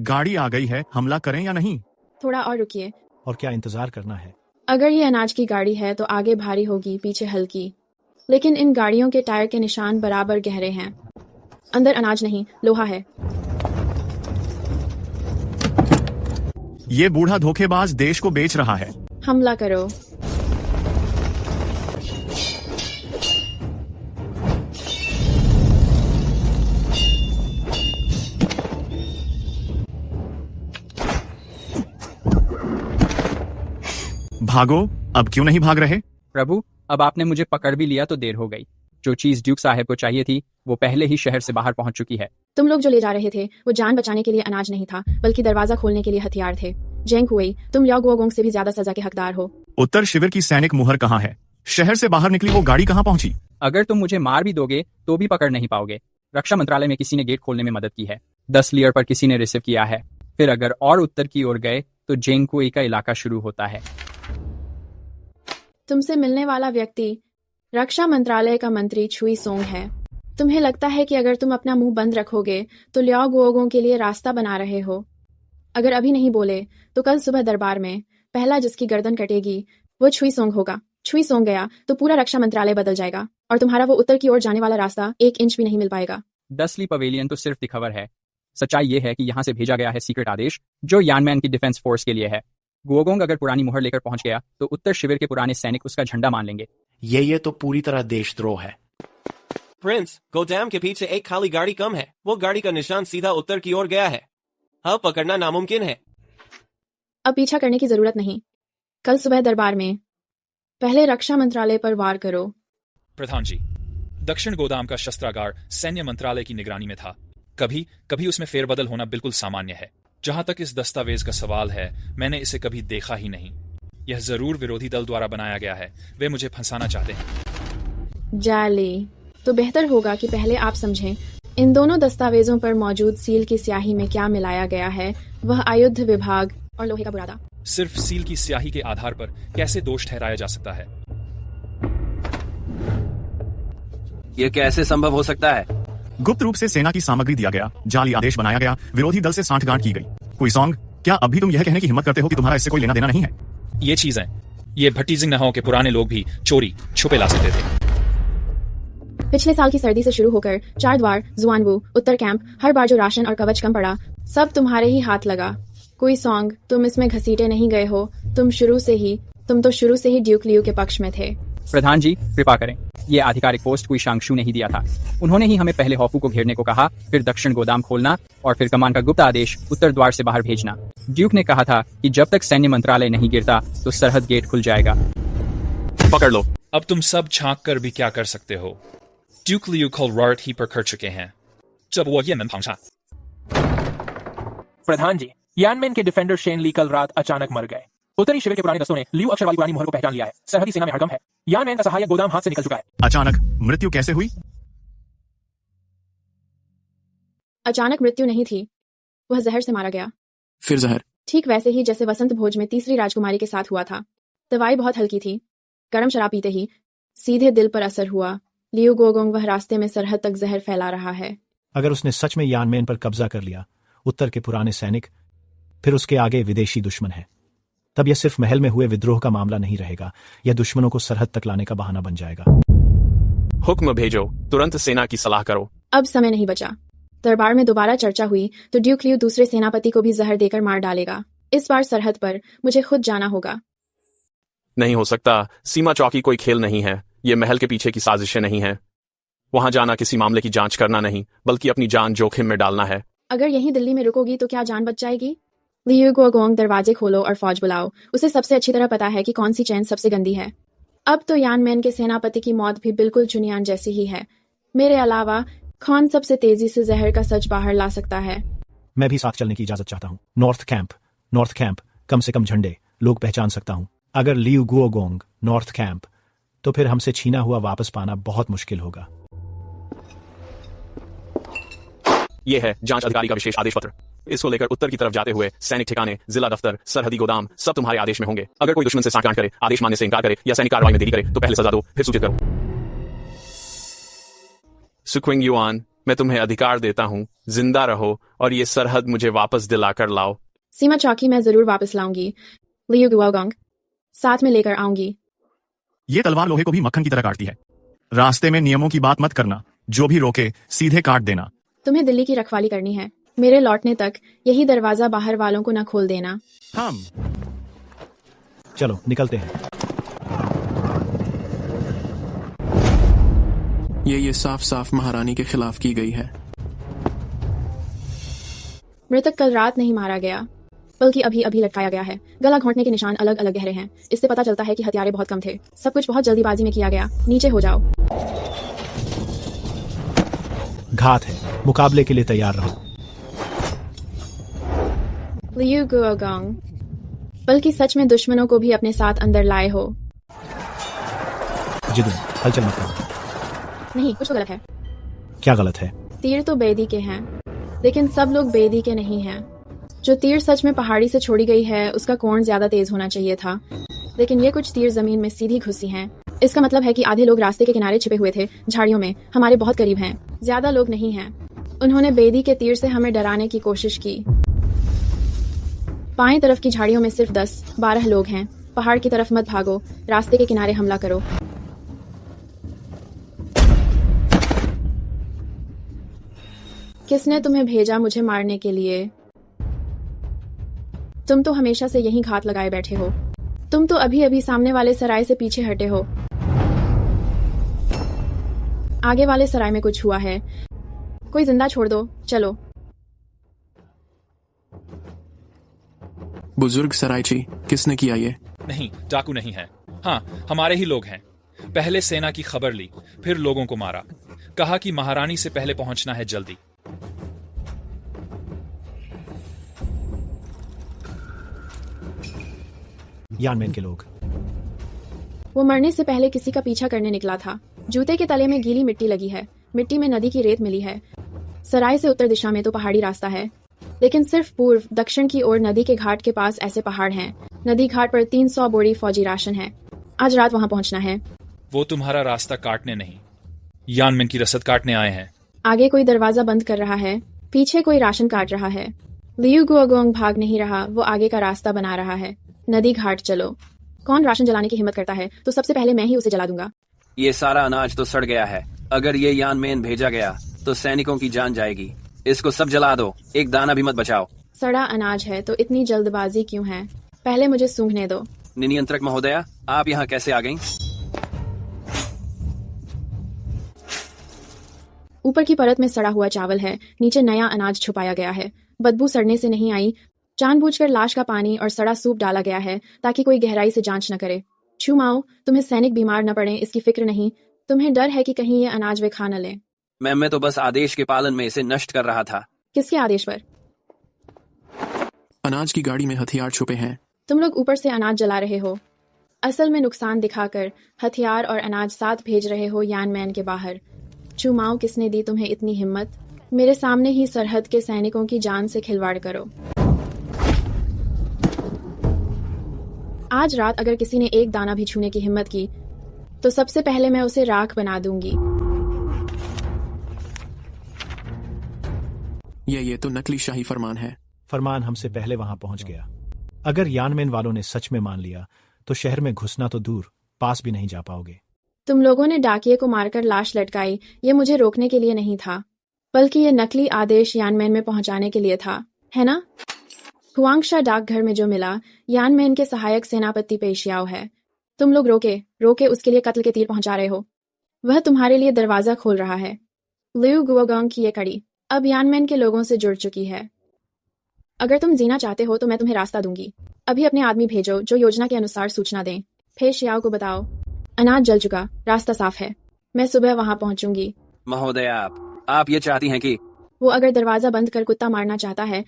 गाड़ी आ गई है, हमला करें या नहीं? थोड़ा और रुकिए। और क्या इंतजार करना है? अगर ये अनाज की गाड़ी है तो आगे भारी होगी, पीछे हल्की। लेकिन इन गाड़ियों के टायर के निशान बराबर गहरे हैं। अंदर अनाज नहीं, लोहा है। ये बूढ़ा धोखेबाज देश को बेच रहा है। हमला करो। भागो। अब क्यों नहीं भाग रहे? प्रभु, अब आपने मुझे पकड़ भी लिया तो देर हो गई। जो चीज ड्यूक साहब को चाहिए थी वो पहले ही शहर से बाहर पहुंच चुकी है। तुम लोग जो ले जा रहे थे वो जान बचाने के लिए अनाज नहीं था, बल्कि दरवाजा खोलने के लिए हथियार थे। जेंग हुई, तुम लियाओ गुओगोंग से भी ज्यादा सजा के हकदार हो। उत्तर शिविर की सैनिक मुहर कहाँ है? शहर से बाहर निकली वो गाड़ी कहाँ पहुंची? अगर तुम मुझे मार भी दोगे तो भी पकड़ नहीं पाओगे। रक्षा मंत्रालय में किसी ने गेट खोलने में मदद की है। 10 लीयर पर किसी ने रिसीव किया है। फिर अगर और उत्तर की ओर गए तो जेंगकुई का इलाका शुरू होता है। तुमसे मिलने वाला व्यक्ति रक्षा मंत्रालय का मंत्री छुई सोंग है। तुम्हें लगता है कि अगर तुम अपना मुंह बंद रखोगे तो लियाओ गुओगोंग के लिए रास्ता बना रहे हो। अगर अभी नहीं बोले तो कल सुबह दरबार में पहला जिसकी गर्दन कटेगी वो छुई सोंग होगा। छुई सोंग गया तो पूरा रक्षा मंत्रालय बदल जाएगा और तुम्हारा वो उत्तर की ओर जाने वाला रास्ता 1 इंच भी नहीं मिल पाएगा। 10 ली पवेलियन तो सिर्फ दिखावर है। सच्चाई ये है कि यहाँ से भेजा गया है सीक्रेट आदेश जो यानमैन की डिफेंस फोर्स के लिए है। गुओगोंग अगर पुरानी मुहर लेकर पहुंच गया तो उत्तर शिविर के पुराने सैनिक उसका झंडा मान लेंगे। ये तो पूरी तरह देशद्रोह है। प्रिंस, गोदाम के पीछे एक खाली गाड़ी कम है। वो गाड़ी का निशान सीधा उत्तर की ओर गया है। अब पकड़ना नामुमकिन है। अब पीछा करने की जरूरत नहीं। कल सुबह दरबार में पहले रक्षा मंत्रालय पर वार करो। प्रधान जी, दक्षिण गोदाम का शस्त्रागार सैन्य मंत्रालय की निगरानी में था। कभी कभी उसमें फेरबदल होना बिल्कुल सामान्य है। जहां तक इस दस्तावेज का सवाल है, मैंने इसे कभी देखा ही नहीं। यह जरूर विरोधी दल द्वारा बनाया गया है। वे मुझे फंसाना चाहते हैं। जाली, तो बेहतर होगा कि पहले आप समझें इन दोनों दस्तावेजों पर मौजूद सील की स्याही में क्या मिलाया गया है। वह आयुध विभाग और लोहे का बुरादा। सिर्फ सील की स्याही के आधार पर कैसे दोष ठहराया जा सकता है? यह कैसे संभव हो सकता है? गुप्त रूप से सेना की सामग्री दिया गया, जाली आदेश बनाया गया, विरोधी दल से सांठगांठ की गई। कोई सॉन्ग? क्या अब भी तुम यह कहने की हिम्मत करते हो कि तुम्हारा इससे कोई लेना देना नहीं है? ये चीजें, ये भट्टी जिंग नहाओं के पुराने लोग भी चोरी छुपे ला सकते थे। पिछले साल की सर्दी से शुरू होकर चारद्वार, जुआनवू, उत्तर कैंप, हर बार जो राशन और कवच कम पड़ा, सब तुम्हारे ही हाथ लगा। कोई सॉन्ग, तुम इसमें घसीटे नहीं गए हो। तुम तो शुरू से ही ड्यूक लियू के पक्ष में थे। प्रधान जी, कृपा करें। ये आधिकारिक पोस्ट कोई शांगशू नहीं दिया था। उन्होंने ही हमें पहले हॉफू को घेरने को कहा, फिर दक्षिण गोदाम खोलना और फिर कमान का गुप्त आदेश उत्तर द्वार से बाहर भेजना। ड्यूक ने कहा था कि जब तक सैन्य मंत्रालय नहीं गिरता तो सरहद गेट खुल जाएगा। पकड़ लो। अब तुम सब झांक कर भी क्या कर सकते हो? ड्यूक लियू खोलरार्ट ही पर कर चुके हैं। जब वो ये मनफांसा। प्रधान जी, यानमेन के डिफेंडर शेन ली कल रात अचानक मर गए। उत्तरी शिविर के पुराने दस्तों ने लियू अक्षर वाली पुरानी मुहर को पहचान लिया है। सरहदी सेना में हड़कंप है। यानमेन का सहायक गोदाम हाथ से निकल चुका है। अचानक मृत्यु कैसे हुई? अचानक मृत्यु नहीं थी, वह जहर से मारा गया। फिर जहर? ठीक वैसे ही जैसे वसंत भोज में तीसरी राजकुमारी के साथ हुआ था। दवाई बहुत हल्की थी। गर्म शराब पीते ही सीधे दिल पर असर हुआ। लियू गोगोंग वह रास्ते में सरहद तक जहर फैला रहा है। अगर उसने सच में यानमेन पर कब्जा कर लिया, उत्तर के पुराने सैनिक, फिर उसके आगे विदेशी दुश्मन है, तब यह सिर्फ महल में हुए विद्रोह का मामला नहीं रहेगा। यह दुश्मनों को सरहद तक लाने का बहाना बन जाएगा। हुक्म भेजो, तुरंत सेना की सलाह करो। अब समय नहीं बचा। दरबार में दोबारा चर्चा हुई तो ड्यूक लियू दूसरे सेनापति को भी जहर देकर मार डालेगा। इस बार सरहद पर मुझे खुद जाना होगा। नहीं हो सकता। सीमा चौकी कोई खेल नहीं है। ये महल के पीछे की साजिशें नहीं है। वहां जाना किसी मामले की जांच करना नहीं, बल्कि अपनी जान जोखिम में डालना है। अगर यहीं दिल्ली में रुकोगी तो क्या जान बच जाएगी? लियू गोगोंग, दरवाजे खोलो और फौज बुलाओ। उसे सबसे अच्छी तरह पता है कि कौन सी चैन सबसे गंदी है। अब तो यानमेन के सेनापति की मौत भी बिल्कुल चुनियान जैसी ही है। मेरे अलावा कौन सबसे तेजी से जहर का सच बाहर ला सकता है? मैं भी साथ चलने की इजाजत चाहता हूँ। नॉर्थ कैंप, कम से कम झंडे लोग पहचान सकता हूँ। अगर लियू गुओगोंग नॉर्थ कैंप, तो फिर हमसे छीना हुआ वापस पाना बहुत मुश्किल होगा। यह है जांच अधिकारी का विशेष आदेश पत्र। इसको लेकर उत्तर की तरफ जाते हुए सैनिक ठिकाने, जिला दफ्तर, सरहदी गोदाम सब तुम्हारे आदेश में होंगे। अगर कोई दुश्मन से सांठगांठ करे, आदेश मानने से इनकार करे या सैनिक कार्रवाई में देरी करे तो पहले सजा दो, फिर सूचित करो। सुक्विंग युआन, मैं तुम्हें अधिकार देता हूँ, जिंदा रहो और ये सरहद मुझे वापस दिलाकर लाओ। सीमा चौकी मैं जरूर वापस लाऊंगी। लियू गुओगोंग साथ में लेकर आऊंगी। ये तलवार लोहे को भी मक्खन की तरह काटती है। रास्ते में नियमों की बात मत करना। जो भी रोके सीधे काट देना। तुम्हें दिल्ली की रखवाली करनी है। मेरे लौटने तक यही दरवाजा बाहर वालों को न खोल देना। हम चलो निकलते हैं। ये साफ साफ महारानी के खिलाफ की गई है। मृतक कल रात नहीं मारा गया, बल्कि अभी अभी लटकाया गया है। गला घोंटने के निशान अलग अलग गहरे हैं। इससे पता चलता है कि हथियारे बहुत कम थे। सब कुछ बहुत जल्दीबाजी में किया गया। नीचे हो जाओ। घात है, मुकाबले के लिए तैयार रहो। लियू गुओगोंग, बल्कि सच में दुश्मनों को भी अपने साथ अंदर लाए हो। जिदुन, हलचल मत करो। नहीं, कुछ तो गलत है। क्या गलत है? तीर तो बेदी के हैं, लेकिन सब लोग बेदी के नहीं हैं। जो तीर सच में पहाड़ी से छोड़ी गई है, उसका कोण ज्यादा तेज होना चाहिए था, लेकिन ये कुछ तीर जमीन में सीधी घुसी हैं। इसका मतलब है कि आधे लोग रास्ते के किनारे छिपे हुए थे, झाड़ियों में, हमारे बहुत करीब हैं। ज्यादा लोग नहीं हैं। उन्होंने बेदी के तीर से हमें डराने की कोशिश की। बाएं तरफ की झाड़ियों में सिर्फ 10-12 लोग हैं। पहाड़ की तरफ मत भागो, रास्ते के किनारे हमला करो। किसने तुम्हें भेजा मुझे मारने के लिए? तुम तो हमेशा से यही घात लगाए बैठे हो। तुम तो अभी अभी सामने वाले सराय से पीछे हटे हो। आगे वाले सराय में कुछ हुआ है। कोई जिंदा छोड़ दो, चलो। बुजुर्ग सरायची, किसने किया ये? नहीं, डाकू नहीं है। हाँ, हमारे ही लोग हैं। पहले सेना की खबर ली, फिर लोगों को मारा। कहा कि महारानी से पहले पहुंचना है जल्दी। यानमेन के लोग। वो मरने से पहले किसी का पीछा करने निकला था। जूते के तले में गीली मिट्टी लगी है। मिट्टी में नदी की रेत मिली है। सराय से उत्तर दिशा में तो पहाड़ी रास्ता है, लेकिन सिर्फ पूर्व दक्षिण की ओर नदी के घाट के पास ऐसे पहाड़ हैं। नदी घाट पर 300 बोरी फौजी राशन है। आज रात वहां पहुंचना है। वो तुम्हारा रास्ता काटने नहीं, यानमेन की रसद काटने आए हैं। आगे कोई दरवाजा बंद कर रहा है, पीछे कोई राशन काट रहा है। लियू गुओगोंग भाग नहीं रहा, वो आगे का रास्ता बना रहा है। नदी घाट चलो। कौन राशन जलाने की हिम्मत करता है तो सबसे पहले मैं ही उसे जला दूंगा। ये सारा अनाज तो सड़ गया है। अगर ये यानमेन भेजा गया तो सैनिकों की जान जाएगी। इसको सब जला दो, एक दाना भी मत बचाओ। सड़ा अनाज है तो इतनी जल्दबाजी क्यों है? पहले मुझे सूंघने दो। नियंत्रक महोदया, आप यहाँ कैसे आ गईं? ऊपर की परत में सड़ा हुआ चावल है, नीचे नया अनाज छुपाया गया है। बदबू सड़ने से नहीं आई, जानबूझकर लाश का पानी और सड़ा सूप डाला गया है ताकि कोई गहराई से जांच न करे। छुमाओ, तुम्हें सैनिक बीमार न पड़े इसकी फिक्र नहीं। तुम्हें डर है कि कहीं ये अनाज वे खा न ले। मैं तो बस आदेश के पालन में इसे नष्ट कर रहा था। किसके आदेश पर? अनाज की गाड़ी में हथियार छुपे हैं। तुम लोग ऊपर से अनाज जला रहे हो, असल में नुकसान दिखाकर हथियार और अनाज साथ भेज रहे हो यानमैन के बाहर। चुमाओ, किसने दी तुम्हें इतनी हिम्मत? मेरे सामने ही सरहद के सैनिकों की जान से खिलवाड़ करो। आज रात अगर किसी ने एक दाना भी छूने की हिम्मत की तो सबसे पहले मैं उसे राख बना दूंगी। ये तो नकली शाही फरमान है। फरमान हमसे पहले वहां पहुंच गया। अगर यानमेन वालों ने सच में मान लिया तो शहर में घुसना तो दूर, पास भी नहीं जा पाओगे। तुम लोगों ने डाकिये को मारकर लाश लटकाई, ये मुझे रोकने के लिए नहीं था, बल्कि ये नकली आदेश यानमेन में पहुंचाने के लिए था, है ना? हुआंगशा डाकघर में जो मिला यानमेन के सहायक सेनापति पेशियाओ है। तुम लोग रोके उसके लिए कत्ल के तीर पहुंचा रहे हो। वह तुम्हारे लिए दरवाजा खोल रहा है। लियू गुओगोंग की ये कड़ी अब यानमेन के लोगों से जुड़ चुकी है। अगर तुम जीना चाहते हो तो मैं तुम्हें रास्ता दूंगी। अभी अपने आदमी भेजो जो योजना के अनुसार सूचना दें। पेशियाओ को बताओ अनाज जल चुका, रास्ता साफ है। मैं सुबह वहां पहुंचूंगी। महोदया, आप ये चाहती हैं कि वो अगर दरवाजा बंद कर कुत्ता मारना चाहता है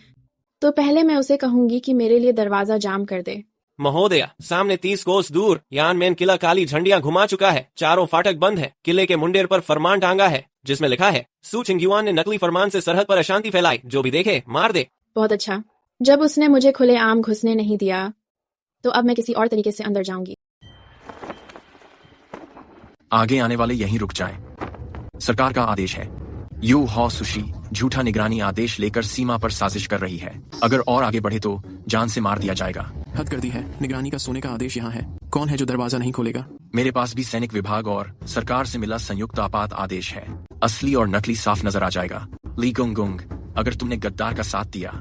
तो पहले मैं उसे कहूंगी कि मेरे लिए दरवाजा जाम कर दे। महोदया, सामने 30 कोस दूर यानमेन किला काली झंडियां घुमा चुका है। चारों फाटक बंद है। किले के मुंडेर पर फरमान टांगा है जिसमें लिखा है, सू छिंगयुआन ने नकली फरमान से सरहद पर अशांति फैलाई, जो भी देखे मार दे। बहुत अच्छा। जब उसने मुझे खुलेआम घुसने नहीं दिया तो अब मैं किसी और तरीके से अंदर जाऊंगी। आगे आने वाले यहीं रुक जाएं। सरकार का आदेश है। यू हॉ सुशी झूठा निगरानी आदेश लेकर सीमा पर साजिश कर रही है। अगर और आगे बढ़े तो जान से मार दिया जाएगा। हद कर दी है। निगरानी का सोने का आदेश यहाँ है। कौन है जो दरवाजा नहीं खोलेगा? मेरे पास भी सैनिक विभाग और सरकार से मिला संयुक्त आपात आदेश है। असली और नकली साफ नजर आ जाएगा। ली गुंग, अगर तुमने गद्दार का साथ दिया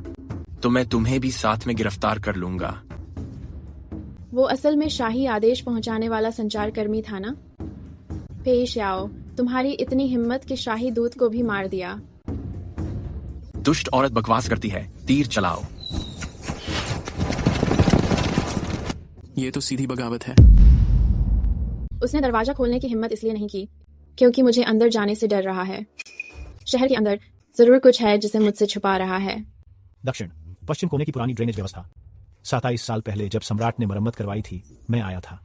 तो मैं तुम्हें भी साथ में गिरफ्तार कर लूंगा। वो असल में शाही आदेश पहुंचाने वाला संचारकर्मी था ना? पेश आओ, तुम्हारी इतनी हिम्मत कि शाही दूत को भी मार दिया। दुष्ट औरत बकवास करती है, तीर चलाओ। ये तो सीधी बगावत है। उसने दरवाजा खोलने की हिम्मत इसलिए नहीं की क्योंकि मुझे अंदर जाने से डर रहा है। शहर के अंदर जरूर कुछ है जिसे मुझसे छुपा रहा है। दक्षिण पश्चिम कोने की पुरानी ड्रेनेज व्यवस्था 27 साल पहले जब सम्राट ने मरम्मत करवाई थी, मैं आया था।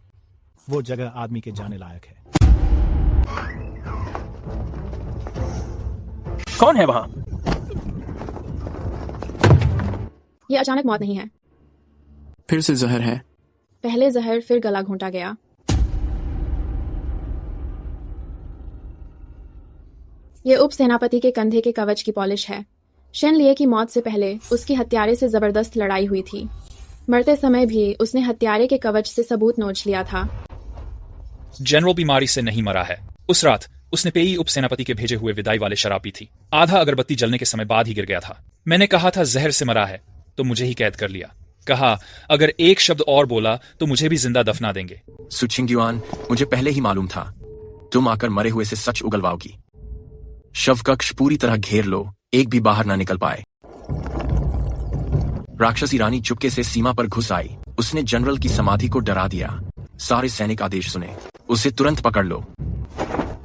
वो जगह आदमी के जाने लायक है। कौन है वहां? ये अचानक मौत नहीं है। फिर से जहर है। पहले जहर फिर गला घोंटा गया। ये उप सेनापति के कंधे के कवच की पॉलिश है। शेन लिए की मौत से पहले उसकी हत्यारे से जबरदस्त लड़ाई हुई थी। मरते समय भी उसने हत्यारे के कवच से सबूत नोच लिया था। जनरल बीमारी से नहीं मरा है। उस रात उसने पेई उप सेनापति के भेजे हुए विदाई वाले शराब पी थी। आधा अगरबत्ती जलने के समय बाद ही गिर गया था। मैंने कहा था जहर से मरा है तो मुझे ही कैद कर लिया। कहा, अगर एक शब्द और बोला तो मुझे भी जिंदा दफना देंगे। सू छिंगयुआन, मुझे पहले ही मालूम था तुम आकर मरे हुए से सच उगलवाओगी। शव कक्ष पूरी तरह घेर लो, एक भी बाहर ना निकल पाए। राक्षसी रानी चुपके से सीमा पर घुस आई। उसने जनरल की समाधि को डरा दिया। सारे सैनिक आदेश सुने, उसे तुरंत पकड़ लो।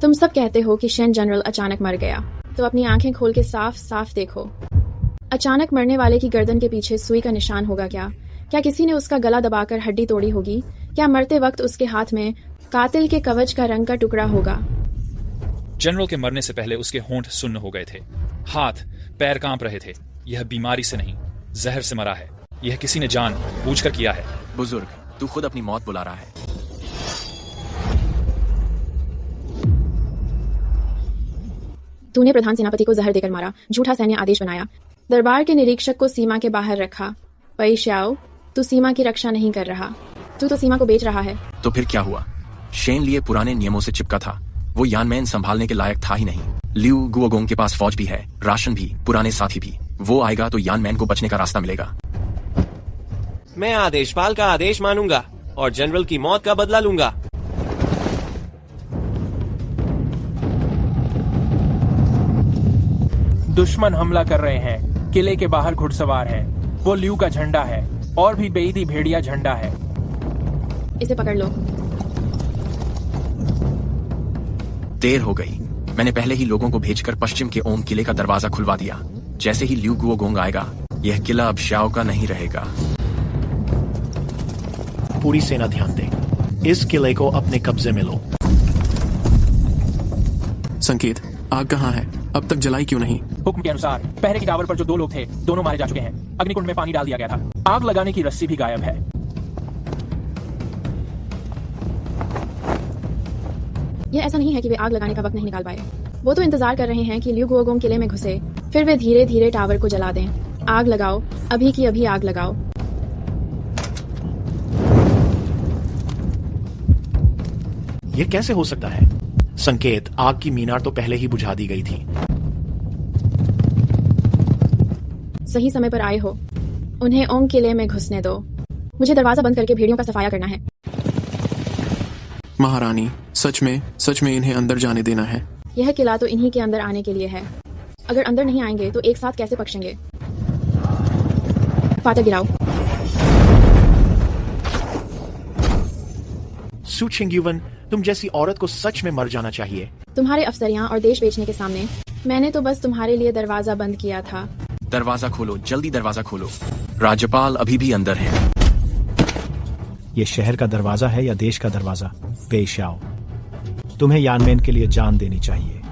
तुम सब कहते हो कि शेन जनरल अचानक मर गया, तो अपनी आंखें खोल के साफ साफ देखो। अचानक मरने वाले की गर्दन के पीछे सुई का निशान होगा क्या? क्या किसी ने उसका गला दबाकर हड्डी तोड़ी होगी? क्या मरते वक्त उसके हाथ में कातिल के कवच का रंग का टुकड़ा होगा? जनरल के मरने से पहले उसके होंठ सुन्न हो गए थे, हाथ पैर कांप रहे थे। यह बीमारी से नहीं, जहर से मरा है। यह किसी ने जान बूझकर किया है। बुजुर्ग, तू खुद अपनी मौत बुला रहा है। तूने प्रधान सेनापति को जहर देकर मारा, झूठा सैन्य आदेश बनाया, दरबार के निरीक्षक को सीमा के बाहर रखा। पई श्याओ, तू सीमा की रक्षा नहीं कर रहा, तू तो सीमा को बेच रहा है। तो फिर क्या हुआ? शेन लिए पुराने नियमों से चिपका था। वो यानमैन संभालने के लायक था ही नहीं। लियू गुओगोंग के पास फौज भी है, राशन भी, पुराने साथी भी। वो आएगा तो यानमैन को बचने का रास्ता मिलेगा। मैं आदेशपाल का आदेश मानूंगा और जनरल की मौत का बदला लूंगा। दुश्मन हमला कर रहे हैं। किले के बाहर घुड़सवार है। वो लियू का झंडा है और भी बेईदी भेड़िया झंडा है। इसे पकड़ लो। देर हो गई। मैंने पहले ही लोगों को भेजकर पश्चिम के ओम किले का दरवाजा खुलवा दिया। जैसे ही लियू गुओगोंग आएगा, यह किला अब श्याओ का नहीं रहेगा। पूरी सेना ध्यान दे, इस किले को अपने कब्जे में लो। संकेत, आग कहाँ है? अब तक जलाई क्यों नहीं? हुक्म के अनुसार पहरे की टावर पर जो 2 लोग थे, दोनों मारे जा चुके हैं। अग्निकुंड में पानी डाल दिया गया था। आग लगाने की रस्सी भी गायब है। यह ऐसा नहीं है कि वे आग लगाने का वक्त नहीं निकाल पाए। वो तो इंतजार कर रहे हैं कि लियू गुओगोंग किले में घुसे, फिर वे धीरे धीरे टावर को जला दें। आग लगाओ, अभी की अभी आग लगाओ। यह कैसे हो सकता है? संकेत, आग की मीनार तो पहले ही बुझा दी गई थी। सही समय पर आए हो। उन्हें ओम किले में घुसने दो। मुझे दरवाजा बंद करके भेड़ियों का सफाया करना है। महारानी, सच में इन्हें अंदर जाने देना है। यह किला तो इन्हीं के अंदर आने के लिए है। अगर अंदर नहीं आएंगे तो एक साथ कैसे पक्षेंगे? फाटक गिराओ। सू छिंगयुआन, तुम जैसी औरत को सच में मर जाना चाहिए। तुम्हारे अफसरियां और देश बेचने के सामने मैंने तो बस तुम्हारे लिए दरवाजा बंद किया था। दरवाजा खोलो, जल्दी दरवाजा खोलो। राज्यपाल अभी भी अंदर है। ये शहर का दरवाजा है या देश का दरवाजा? पेई श्याओ, तुम्हें यानमैन के लिए जान देनी चाहिए।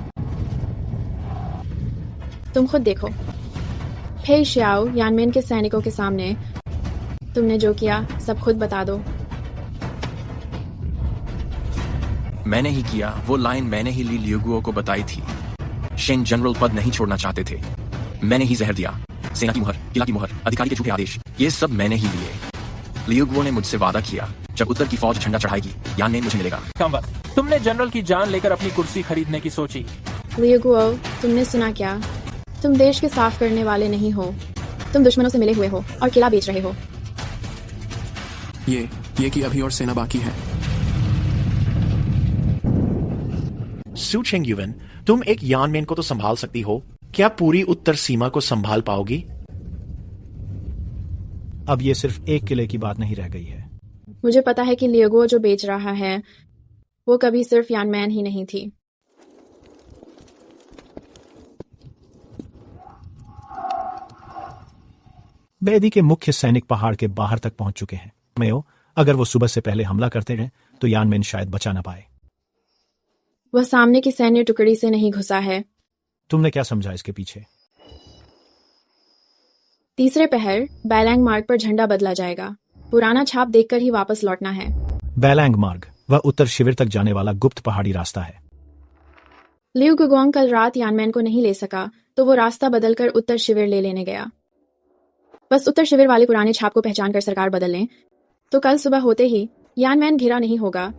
तुम खुद देखो। पेई श्याओ, यानमैन के सैनिकों के सामने तुमने जो किया सब खुद बता दो। मैंने ही किया। वो लाइन मैंने ही ली लियुगुओ को बताई थी। शेन जनरल पद नहीं छोड़ना चाहते थे। मैंने ही जहर दिया। सेना की मुहर, किला की मुहर, अधिकारी के झूठे आदेश, ये सब मैंने ही लिए। लियुगुओ ने मुझसे वादा किया, जब उत्तर की फौज झंडा चढ़ाएगी, यानमैन मुझे मिलेगा। कम वक्त तुमने जनरल की जान लेकर अपनी कुर्सी खरीदने की सोची। लियुगुओ, तुमने सुना क्या? तुम देश के साफ करने वाले नहीं हो। तुम दुश्मनों से मिले हुए हो और किला बेच रहे हो। ये कि अभी और सेना बाकी है। सू छिंगयुआन, तुम एक यानमैन को तो संभाल सकती हो, क्या पूरी उत्तर सीमा को संभाल पाओगी? अब ये सिर्फ एक किले की बात नहीं रह गई है। मुझे पता है कि लियुगुओ जो बेच रहा है वो कभी सिर्फ यानमैन ही नहीं थी। बेदी के मुख्य सैनिक पहाड़ के बाहर तक पहुंच चुके हैं। मेयो, अगर वो सुबह से पहले हमला करते रहे तो यानमैन शायद बचा ना पाए। वह सामने की सैन्य टुकड़ी से नहीं घुसा है। तुमने क्या समझा इसके पीछे? तीसरे पहर बैलैंग मार्ग पर झंडा बदला जाएगा। पुराना छाप देखकर ही वापस लौटना है। बैलैंग मार्ग, वह उत्तर शिविर तक जाने वाला गुप्त पहाड़ी रास्ता है। लियू गुओगोंग कल रात यानमैन को नहीं ले सका, तो वो रास्ता बदलकर उत्तर शिविर ले लेने गया। बस उत्तर शिविर वाले पुराने छाप को पहचान कर सरकार बदल लें, तो कल सुबह होते ही यानमैन घिरा नहीं होगा,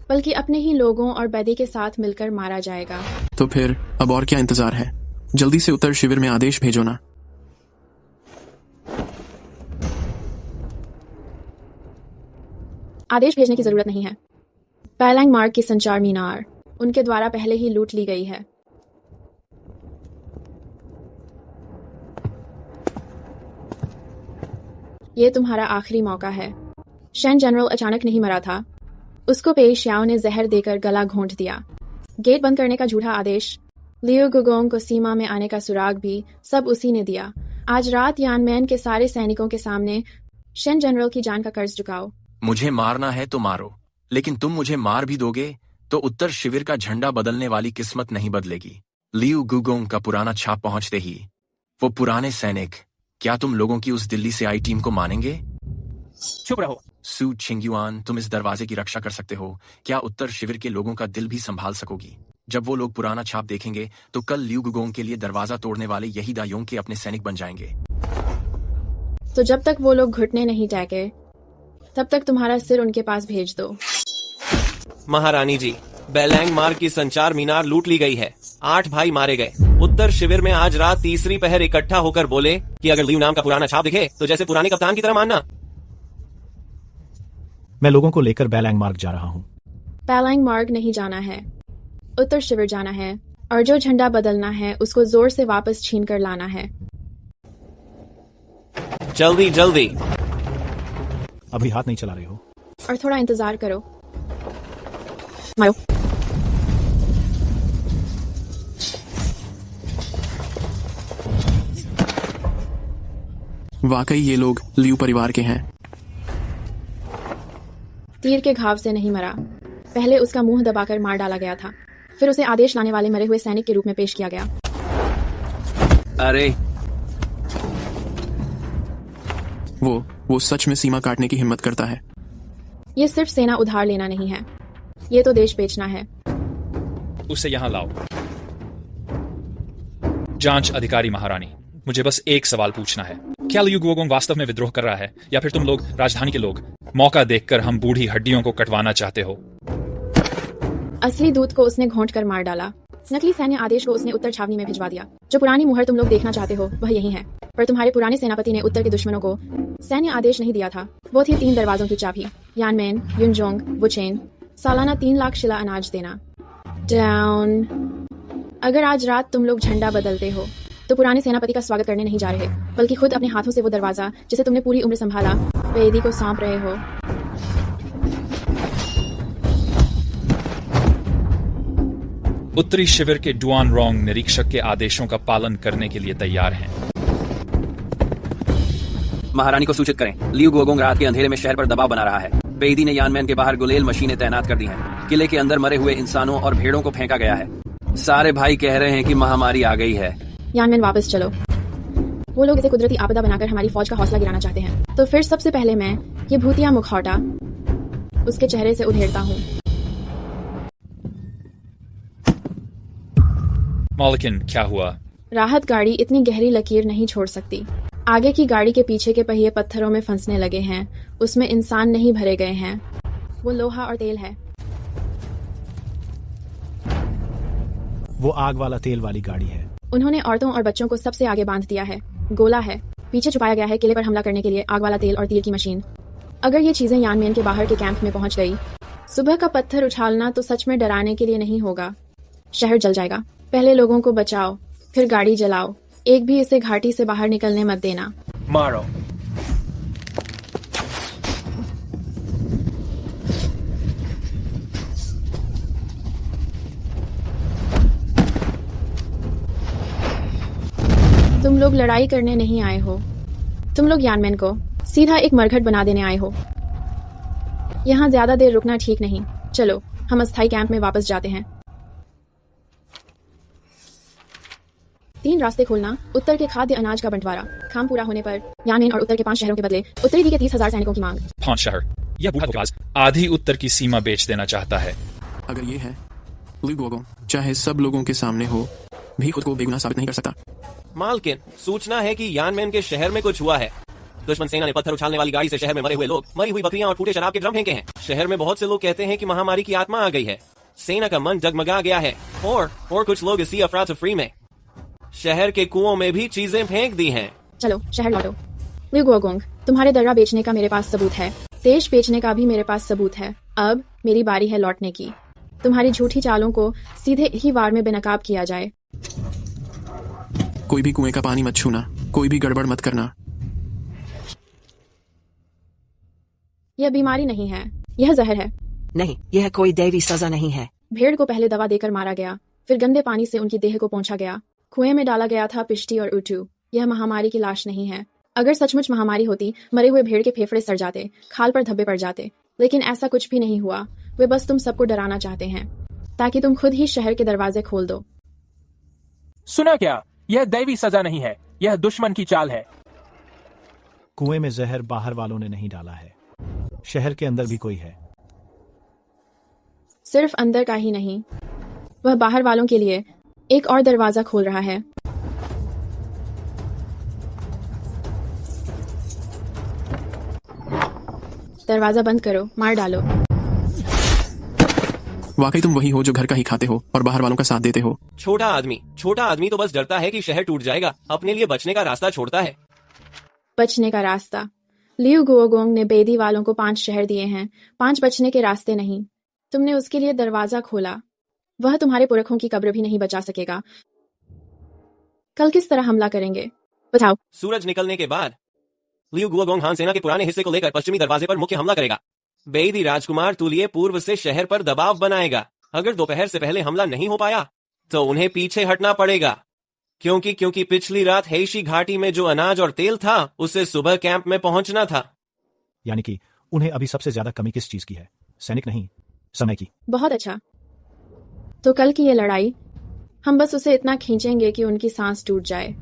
बल्कि अपने ही लोगों और बैदी के साथ मिलकर मारा जाएगा। तो फिर अब और क्या इंतजार है? जल्दी से उत्तर शिविर में आदेश भेजो ना। आदेश भेजने की जरूरत नहीं है। पैलैंग मार्ग की संचार मीनार उनके द्वारा पहले ही लूट ली गई है। ये तुम्हारा आखिरी मौका है। शेन जनरल अचानक नहीं मरा था। उसको पेश याओ ने जहर देकर गला घोंट दिया। गेट बंद करने का झूठा आदेश, लियो गुगोंग को सीमा में आने का सुराग भी सब उसी ने दिया। आज रात यानमैन के सारे सैनिकों के सामने शेन जनरल की जान का कर्ज चुकाओ। मुझे मारना है तो मारो, लेकिन तुम मुझे मार भी दोगे तो उत्तर शिविर का झंडा बदलने वाली किस्मत नहीं बदलेगी। लियो गुगोंग का पुराना छाप पहुंचते ही वो पुराने सैनिक, क्या तुम लोगों की उस दिल्ली से आई टीम को मानेंगे? चुप रहो। सू छिंगयुआन, तुम इस दरवाजे की रक्षा कर सकते हो। क्या उत्तर शिविर के लोगों का दिल भी संभाल सकोगी? जब वो लोग पुराना छाप देखेंगे तो कल लियू गुगोंग के लिए दरवाजा तोड़ने वाले यही दायोंग के अपने सैनिक बन जाएंगे। तो जब तक वो लोग घुटने नहीं टेके तब तक तुम्हारा सिर उनके पास भेज दो। महारानी जी, बेलैंग मार्ग की संचार मीनार लूट ली गई है। 8 भाई मारे गए। उत्तर शिविर में आज रात तीसरी पहर इकट्ठा होकर बोले कि अगर लियू नाम का पुराना छाप दिखे तो जैसे पुराने कप्तान की तरह मानना। मैं लोगों को लेकर बेलैंग मार्ग जा रहा हूँ। पैलैंग मार्ग नहीं जाना है, उत्तर शिविर जाना है और जो झंडा बदलना है उसको जोर से वापस छीन कर लाना है। जल्दी जल्दी। अभी हाथ नहीं चला रहे हो? और थोड़ा इंतजार करो। मारो। वाकई ये लोग लियू परिवार के हैं। तीर के घाव से नहीं मरा। पहले उसका मुंह दबाकर मार डाला गया था, फिर उसे आदेश लाने वाले मरे हुए सैनिक के रूप में पेश किया गया। अरे वो सच में सीमा काटने की हिम्मत करता है। ये सिर्फ सेना उधार लेना नहीं है, ये तो देश बेचना है। उसे यहाँ लाओ। जांच अधिकारी महारानी, मुझे बस एक सवाल पूछना है। क्या लियू गुओगोंग वास्तव में विद्रोह कर रहा है या फिर तुम लोग राजधानी के लोग मौका देखकर हम बूढ़ी हड्डियों को कटवाना चाहते हो? असली दूत को उसने घोंट कर मार डाला। नकली सैन्य आदेश को उसने उत्तर छावनी में भिजवा दिया। जो पुरानी मुहर तुम लोग देखना चाहते हो वह यही है, पर तुम्हारे पुराने सेनापति ने उत्तर के दुश्मनों को सैन्य आदेश नहीं दिया था। वो थी 3 दरवाजों की चाबी, यानमैन, युनजोंग, वुचेन। सालाना 3 लाख शिला अनाज देना। डाउन। अगर आज रात तुम लोग झंडा बदलते हो तो पुराने सेनापति का स्वागत करने नहीं जा रहे, बल्कि खुद अपने हाथों से वो दरवाजा जिसे तुमने पूरी उम्र संभाला वेदी को सौंप रहे हो। उत्तरी शिविर के डुआन रोंग निरीक्षक के आदेशों का पालन करने के लिए तैयार हैं। महारानी को सूचित करें, लियू गुओगोंग रात के अंधेरे में शहर पर दबाव बना रहा है। बेईदी ने यानमैन के बाहर गुलेल मशीनें तैनात कर दी हैं। किले के अंदर मरे हुए इंसानों और भेड़ों को फेंका गया है। सारे भाई कह रहे हैं कि महामारी आ गई है। यानमैन वापस चलो। वो लोग इसे कुदरती आपदा बनाकर हमारी फौज का हौसला गिराना चाहते हैं। तो फिर सबसे पहले मैं ये भूतिया मुखौटा उसके चेहरे से उधेड़ता हूँ। मॉलिकिन, क्या हुआ? राहत गाड़ी इतनी गहरी लकीर नहीं छोड़ सकती। आगे की गाड़ी के पीछे के पहिए पत्थरों में फंसने लगे हैं। उसमें इंसान नहीं भरे गए हैं, वो लोहा और तेल है। वो आग वाला तेल वाली गाड़ी है। उन्होंने औरतों और बच्चों को सबसे आगे बांध दिया है। गोला है, पीछे छुपाया गया है किले पर हमला करने के लिए आग वाला तेल और तीर की मशीन। अगर ये चीजें यानमैन के बाहर के कैंप में पहुंच गई, सुबह का पत्थर उछालना तो सच में डराने के लिए नहीं होगा। शहर जल जाएगा। पहले लोगों को बचाओ, फिर गाड़ी जलाओ। एक भी इसे घाटी से बाहर निकलने मत देना। मारो। तुम लोग लड़ाई करने नहीं आए हो। तुम लोग यानमैन को सीधा एक मरघट बना देने आए हो। यहाँ ज्यादा देर रुकना ठीक नहीं। चलो हम अस्थायी कैंप में वापस जाते हैं। 3 रास्ते खोलना, उत्तर के खाद्य अनाज का बंटवारा। काम पूरा होने पर यानमैन और उत्तर के 5 शहरों के बदले उत्तरी के 30,000 सैनिकों की मांग। 5 शहर? यह बूढ़ा धोखेबाज आधी उत्तर की सीमा बेच देना चाहता है। अगर ये है, लियू गुओगोंग चाहे सब लोगों के सामने हो भी खुद को बेगुनाह साबित नहीं कर सकता। मालकिन, सूचना है कि यानमैन के शहर में कुछ हुआ है। दुश्मन सेना ने पत्थर उछालने वाली गाड़ी से शहर में मरे हुए लोग, मरी हुई बकरियां और फूटे शराब के ड्रम फेंके हैं। शहर में बहुत से लोग कहते हैं कि महामारी की आत्मा आ गई है। सेना का मन डगमगा गया है और कुछ लोग इसी अफरा तफरी में शहर के कुओं में भी चीजें फेंक दी हैं। चलो शहर लौटो। लियू गुओगोंग, तुम्हारे दर्रा बेचने का मेरे पास सबूत है। देश बेचने का भी मेरे पास सबूत है। अब मेरी बारी है लौटने की। तुम्हारी झूठी चालों को सीधे ही वार में बेनकाब किया जाए। कोई भी कुएं का पानी मत छूना, कोई भी गड़बड़ मत करना। यह बीमारी नहीं है, यह जहर है। नहीं, यह कोई दैवी सजा नहीं है। भेड़ को पहले दवा देकर मारा गया, फिर गंदे पानी से उनकी देह को पोंछा गया। कुएं में डाला गया था पिष्टी और उटू। यह महामारी की लाश नहीं है। अगर सचमुच महामारी होती, मरे हुए भेड़ के फेफड़े सड़ जाते, खाल पर धब्बे पड़ जाते, लेकिन ऐसा कुछ भी नहीं हुआ। वे बस तुम सबको डराना चाहते हैं ताकि तुम खुद ही शहर के दरवाजे खोल दो। सुना क्या? यह दैवी सजा नहीं है, यह दुश्मन की चाल है। कुएं में जहर बाहर वालों ने नहीं डाला है, शहर के अंदर भी कोई है। सिर्फ अंदर का ही नहीं, वह बाहर वालों के लिए एक और दरवाजा खोल रहा है। दरवाजा बंद करो, मार डालो। वाकई तुम वही हो जो घर का ही खाते हो और बाहर वालों का साथ देते हो। छोटा आदमी तो बस डरता है कि शहर टूट जाएगा, अपने लिए बचने का रास्ता छोड़ता है। बचने का रास्ता? लियू गुओगोंग ने बेदी वालों को 5 शहर दिए हैं, 5 बचने के रास्ते नहीं। तुमने उसके लिए दरवाजा खोला। वह तुम्हारे पुरखों की कब्र भी नहीं बचा सकेगा। कल किस तरह हमला करेंगे बताओ? सूरज निकलने के बाद लियू गुओगोंग हान सेना के पुराने हिस्से को लेकर पश्चिमी दरवाजे पर मुख्य हमला करेगा। बेदी राजकुमार तुलिये पूर्व से शहर पर दबाव बनाएगा। अगर दोपहर से पहले हमला नहीं हो पाया तो उन्हें पीछे हटना पड़ेगा, क्योंकि पिछली रात हेशी घाटी में जो अनाज और तेल था उसे सुबह कैंप में पहुंचना था। यानी कि उन्हें अभी सबसे ज्यादा कमी किस चीज की है? सैनिक नहीं, समय की। बहुत अच्छा। तो कल की ये लड़ाई हम बस उसे इतना खींचेंगे कि उनकी सांस टूट जाए।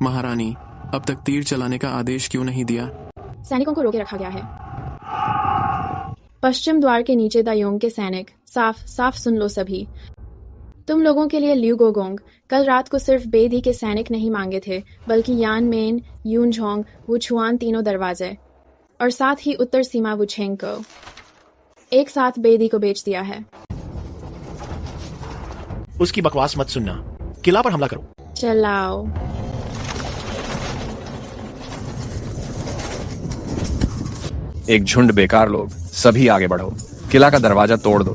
महारानी, अब तक तीर चलाने का आदेश क्यों नहीं दिया? सैनिकों को रोके रखा गया है। पश्चिम द्वार के नीचे दायोंग के सैनिक। साफ सुन लो सभी। तुम लोगों के लिए लियू गुओगोंग कल रात को सिर्फ बेदी के सैनिक नहीं मांगे थे, बल्कि यान मेन, यूनझोंग, वुछुआन तीनों दरवाजे और साथ ही उत्तर सीमा वुछेंग को एक साथ बेदी को बेच दिया है। उसकी बकवास मत सुनना, किला पर हमला करो। चलाओ। एक झुंड बेकार लोग, सभी आगे बढ़ो, किला का दरवाजा तोड़ दो।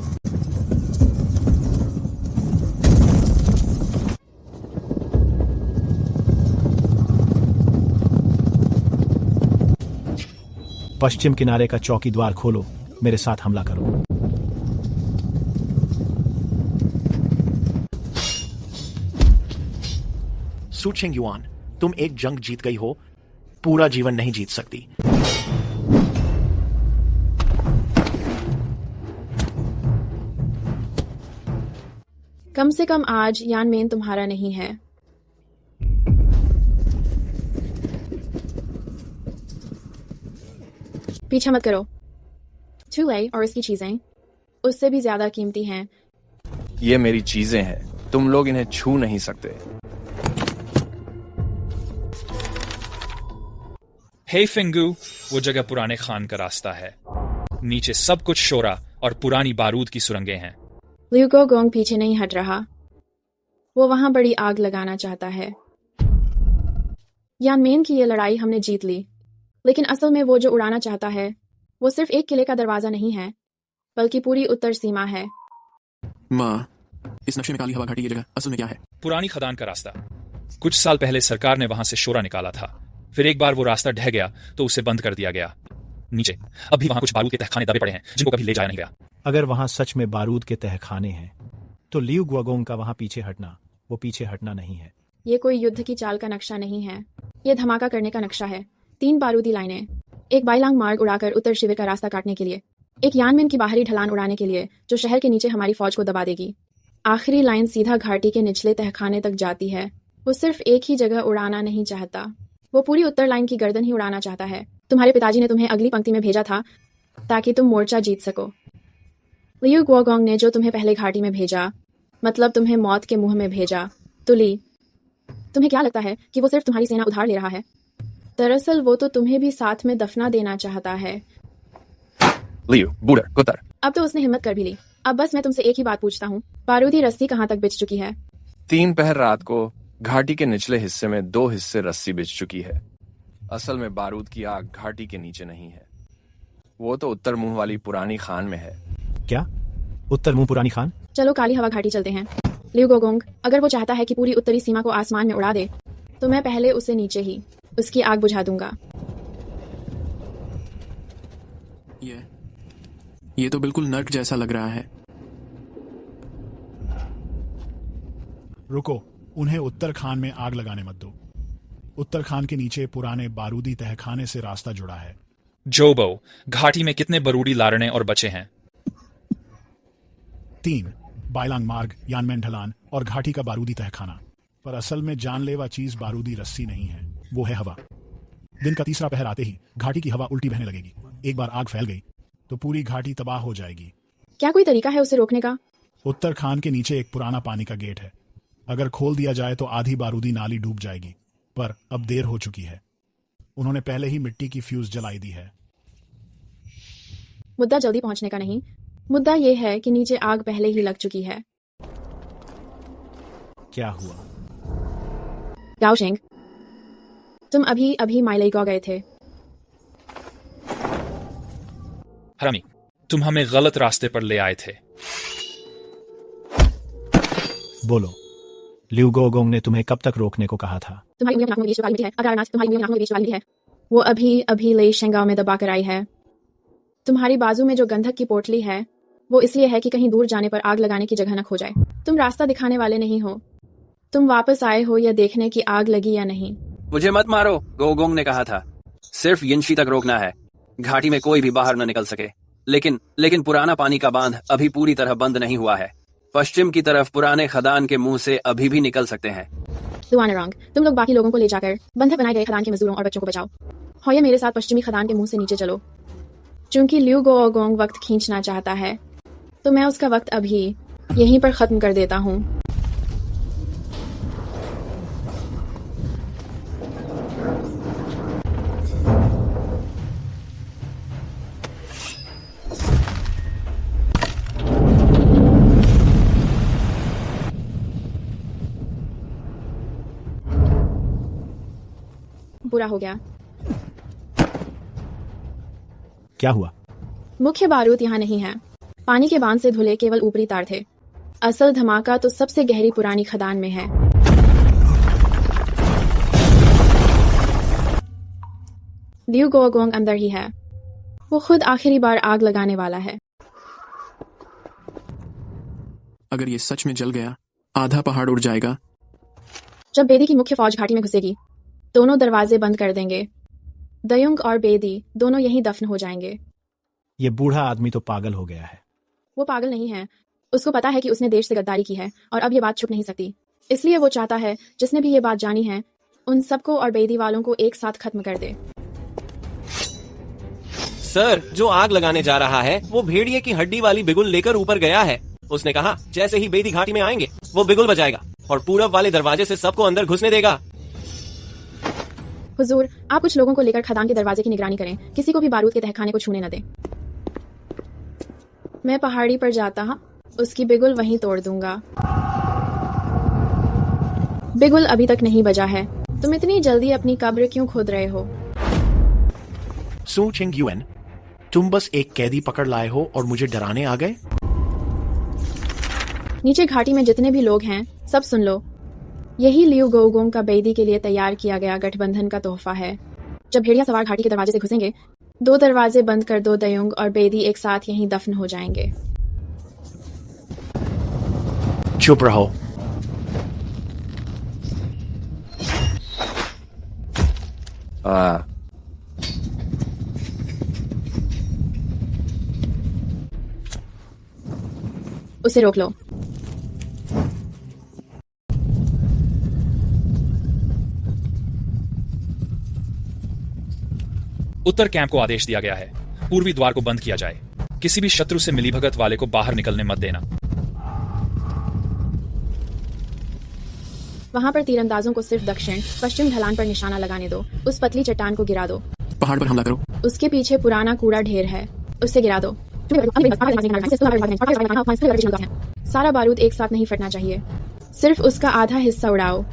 पश्चिम किनारे का चौकी द्वार खोलो, मेरे साथ हमला करो। सू चिंगयुआन, तुम एक जंग जीत गई हो, पूरा जीवन नहीं जीत सकती। कम से कम आज यानमेन तुम्हारा नहीं है। पीछा मत करो। चूल्हे और इसकी चीजें उससे भी ज्यादा कीमती हैं। ये मेरी चीजें हैं, तुम लोग इन्हें छू नहीं सकते। हे फिंगू, वो जगह पुराने खान का रास्ता है। नीचे सब कुछ शोरा और पुरानी बारूद की सुरंगें हैं। लियू गुओगोंग पीछे नहीं हट रहा। वो वहां बड़ी आग लगाना चाहता है। यानमेन की ये लड़ाई हमने जीत ली, लेकिन असल में वो जो उड़ाना चाहता है वो सिर्फ एक किले का दरवाजा नहीं है, बल्कि पूरी उत्तर सीमा है। माँ, इस नक्शे में काली हवा घाटी की जगह असल में क्या है? पुरानी खदान का रास्ता। कुछ साल पहले सरकार ने वहां से शोरा निकाला था, फिर एक बार वो रास्ता ढह गया तो उसे बंद कर दिया गया। नीचे अभी वहां कुछ बारूद के तहखाने दबे पड़े हैं जिनको कभी ले जाया नहीं गया। अगर वहां सच में बारूद के तहखाने हैं तो लियू गुओगोंग का वहां पीछे हटना वो पीछे हटना नहीं है। ये कोई युद्ध की चाल का नक्शा नहीं है, ये धमाका करने का नक्शा है। 3 बारूदी लाइनें, एक बाइलांग मार्ग उड़ाकर उत्तर शिविर का रास्ता काटने के लिए, एक यानमेन की बाहरी ढलान उड़ाने के लिए जो शहर के नीचे हमारी फौज को दबा देगी। आखिरी लाइन सीधा घाटी के निचले तहखाने तक जाती है। वो सिर्फ एक ही जगह उड़ाना नहीं चाहता, वो पूरी उत्तर लाइन की गर्दन ही उड़ाना चाहता है। तुम्हारे पिताजी ने तुम्हें अगली पंक्ति में भेजा था ताकि तुम मोर्चा जीत सको। लियू गुओगोंग ने जो तुम्हें पहले घाटी में भेजा, मतलब तुम्हें मौत के मुंह में भेजा। तुली, तुम्हें क्या लगता है कि वो सिर्फ तुम्हारी सेना उधार ले रहा है? दरअसल वो तो तुम्हें भी साथ में दफना देना चाहता है। लियू, बूढ़ा कुतर। अब तो उसने हिम्मत कर भी ली। अब बस मैं तुमसे एक ही बात पूछता हूँ, बारूदी रस्सी कहाँ तक बिछ चुकी है? 3 पहर रात को घाटी के निचले हिस्से में 2 हिस्से रस्सी बिछ चुकी है। असल में बारूद की आग घाटी के नीचे नहीं है, वो तो उत्तर मुंह वाली पुरानी खान में है। क्या? उत्तर मुंह पुरानी खान? चलो काली हवा घाटी चलते हैं। लियू गोगोंग, अगर वो चाहता है कि पूरी उत्तरी सीमा को आसमान में उड़ा दे, तो मैं पहले उसे नीचे ही उसकी आग बुझा दूंगा। ये तो बिल्कुल नर्क जैसा लग रहा है। रुको, उन्हें उत्तर खान में आग लगाने मत दो। उत्तर खान के नीचे पुराने बारूदी तहखाने से रास्ता जुड़ा है। जोबो, घाटी में कितने बारूदी लारने और बचे हैं? 3, बायलांग मार्ग, यानमेन ढलान और घाटी का बारूदी तहखाना। पर असल में जानलेवा चीज बारूदी रस्सी नहीं है, वो है हवा। दिन का तीसरा पहर आते ही घाटी की हवा उल्टी बहने लगेगी। एक बार आग फैल गई तो पूरी घाटी तबाह हो जाएगी। क्या कोई तरीका है उसे रोकने का? उत्तर खान के नीचे एक पुराना पानी का गेट है। अगर खोल दिया जाए तो आधी बारूदी नाली डूब जाएगी, पर अब देर हो चुकी है। उन्होंने पहले ही मिट्टी की फ्यूज जलाई दी है। मुद्दा जल्दी पहुंचने का नहीं, मुद्दा यह है कि नीचे आग पहले ही लग चुकी है। क्या हुआ? गाओशेंग, तुम अभी अभी माइलेगो गए थे। हरामी, तुम हमें गलत रास्ते पर ले आए थे। बोलो, लियू गोगोंग ने तुम्हें कब तक रोकने को कहा था? तुम्हारी उंगलियां नाखूनों के बीच वाली मिट्टी है। अगर अनाज तुम्हारी उंगलियां नाखूनों के बीच वाली है, वो अभी अभी ले शेंगाओ में दबा कर आई है। तुम्हारी बाजू में जो गंधक की पोटली है, वो इसलिए है कि कहीं दूर जाने पर आग लगाने की जगह न खो जाए। तुम रास्ता दिखाने वाले नहीं हो, तुम वापस आए हो यह देखने की आग लगी या नहीं। मुझे मत मारो, गोगोंग ने कहा था। सिर्फ यिनशी तक रोकना है, घाटी में कोई भी बाहर न निकल सके। लेकिन पुराना पानी का बांध अभी पूरी तरह बंद नहीं हुआ है। पश्चिम की तरफ पुराने खदान के मुंह से अभी भी निकल सकते हैं। दुआनारंग, तुम लोग बाकी लोगों को ले जाकर बंधक बनाए गए खदान के मजदूरों और बच्चों को बचाओ। होये मेरे साथ पश्चिमी खदान के मुंह से नीचे चलो। चूंकि लियू गोगोंग वक्त खींचना चाहता है, तो मैं उसका वक्त अभी यहीं पर खत्म कर देता हूँ। बुरा हो गया। क्या हुआ? मुख्य बारूद यहाँ नहीं है। पानी के बांध से धुले केवल ऊपरी तार थे। असल धमाका तो सबसे गहरी पुरानी खदान में है। लियू गोगोंग अंदर ही है। वो खुद आखिरी बार आग लगाने वाला है। अगर ये सच में जल गया, आधा पहाड़ उड़ जाएगा। जब बेदी की मुख्य फौज घाटी में घुसेगी, दोनों दरवाजे बंद कर देंगे। दयुंग और बेदी दोनों यहीं दफन हो जाएंगे। ये बूढ़ा आदमी तो पागल हो गया है। वो पागल नहीं है, उसको पता है कि उसने देश से गद्दारी की है और अब ये बात छुप नहीं सकती। इसलिए वो चाहता है जिसने भी ये बात जानी है, उन सबको और बेदी वालों को एक साथ खत्म कर दे। सर, जो आग लगाने जा रहा है वो भेड़िए की हड्डी वाली बिगुल लेकर ऊपर गया है। उसने कहा जैसे ही बेदी घाटी में आएंगे वो बिगुल बजाएगा और पूरब वाले दरवाजे से सबको अंदर घुसने देगा। हुजूर, आप कुछ लोगों को लेकर खदान के दरवाजे की निगरानी करें, किसी को भी बारूद के तहखाने को छूने न दें। मैं पहाड़ी पर जाता हूँ, उसकी बिगुल वहीं तोड़ दूंगा। बिगुल अभी तक नहीं बजा है। तुम इतनी जल्दी अपनी कब्र क्यों खोद रहे हो? सू चिंगयुएन, तुम बस एक कैदी पकड़ लाए हो और मुझे डराने आ गए? नीचे घाटी में जितने भी लोग हैं, सब सुन लो। यही लियू गोगोंग का बेदी के लिए तैयार किया गया गठबंधन का तोहफा है। जब भेड़िया सवार घाटी के दरवाजे से घुसेंगे, 2 दरवाजे बंद कर दो। दयुंग और बेदी एक साथ यहीं दफन हो जाएंगे। चुप रहो। उसे रोक लो। उत्तर कैंप को आदेश दिया गया है, पूर्वी द्वार को बंद किया जाए। किसी भी शत्रु से मिलीभगत वाले को बाहर निकलने मत देना। वहाँ पर तीरंदाजों को सिर्फ दक्षिण पश्चिम ढलान पर निशाना लगाने दो। उस पतली चट्टान को गिरा दो। पहाड़ पर हमला करो। उसके पीछे पुराना कूड़ा ढेर है, उससे गिरा दो। सारा बारूद एक साथ नहीं फटना चाहिए, सिर्फ उसका आधा हिस्सा उड़ाओ।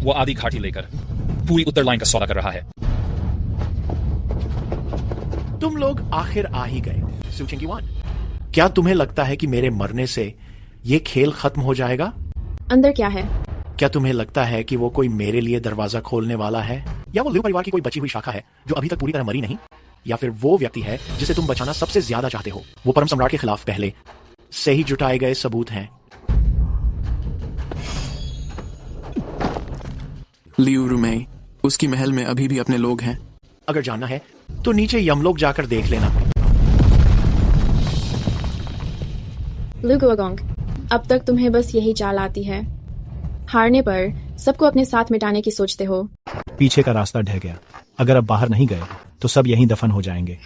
वो आधी घाटी लेकर पूरी उत्तर लाइन का सौदा कर रहा है। तुम लोग आखिर आ ही गए। सू चिंगयुआन, क्या तुम्हें लगता है कि मेरे मरने से ये खेल खत्म हो जाएगा? अंदर क्या है? क्या तुम्हें लगता है कि वो कोई मेरे लिए दरवाजा खोलने वाला है, या वो लियू परिवार की कोई बची हुई शाखा है जो अभी तक पूरी तरह मरी नहीं, या फिर वो व्यक्ति है जिसे तुम बचाना सबसे ज्यादा चाहते हो? वो परम सम्राट के खिलाफ पहले से ही जुटाए गए सबूत हैं। लियू रुमेई, उसकी महल में अभी भी अपने लोग हैं। अगर जानना है तो नीचे यमलोक जाकर देख लेना। लियू गुओगोंग, अब तक तुम्हें बस यही चाल आती है। हारने पर सबको अपने साथ मिटाने की सोचते हो। पीछे का रास्ता ढह गया। अगर अब बाहर नहीं गए तो सब यहीं दफन हो जाएंगे।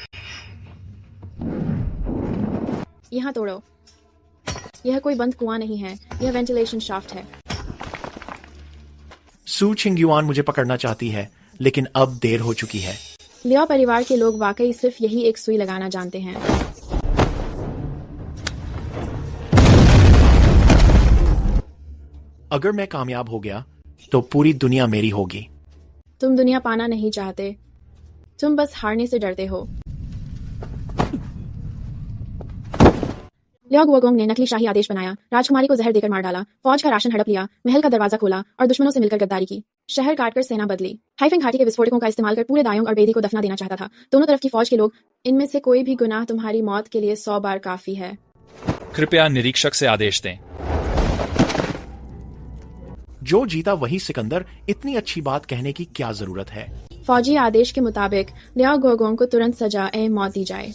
यहाँ तोड़ो। यह कोई बंद कुआं नहीं है, यह वेंटिलेशन शाफ्ट है। सू चिंगयुआन मुझे पकड़ना चाहती है, लेकिन अब देर हो चुकी है। लिया परिवार के लोग वाकई सिर्फ यही एक सुई लगाना जानते हैं। अगर मैं कामयाब हो गया तो पूरी दुनिया मेरी होगी। तुम दुनिया पाना नहीं चाहते, तुम बस हारने से डरते हो। लिया गुओगोंग ने नकली शाही आदेश बनाया, राजकुमारी को जहर देकर मार डाला, फौज का राशन हड़प लिया, महल का दरवाजा खोला और दुश्मनों से मिलकर गद्दारी की। शहर काटकर सेना बदली। हाइफेंग घाटी के विस्फोटकों का इस्तेमाल कर पूरे दायोंग और बेदी को दफना देना चाहता था। दोनों तरफ की फौज के लोग, इनमें से कोई भी गुनाह तुम्हारी मौत के लिए 100 बार काफी है। कृपया निरीक्षक से आदेश दें। जो जीता वही सिकंदर, इतनी अच्छी बात कहने की क्या जरूरत है? फौजी आदेश के मुताबिक लिया गुओगोंग को तुरंत सजा ए मौत दी जाए।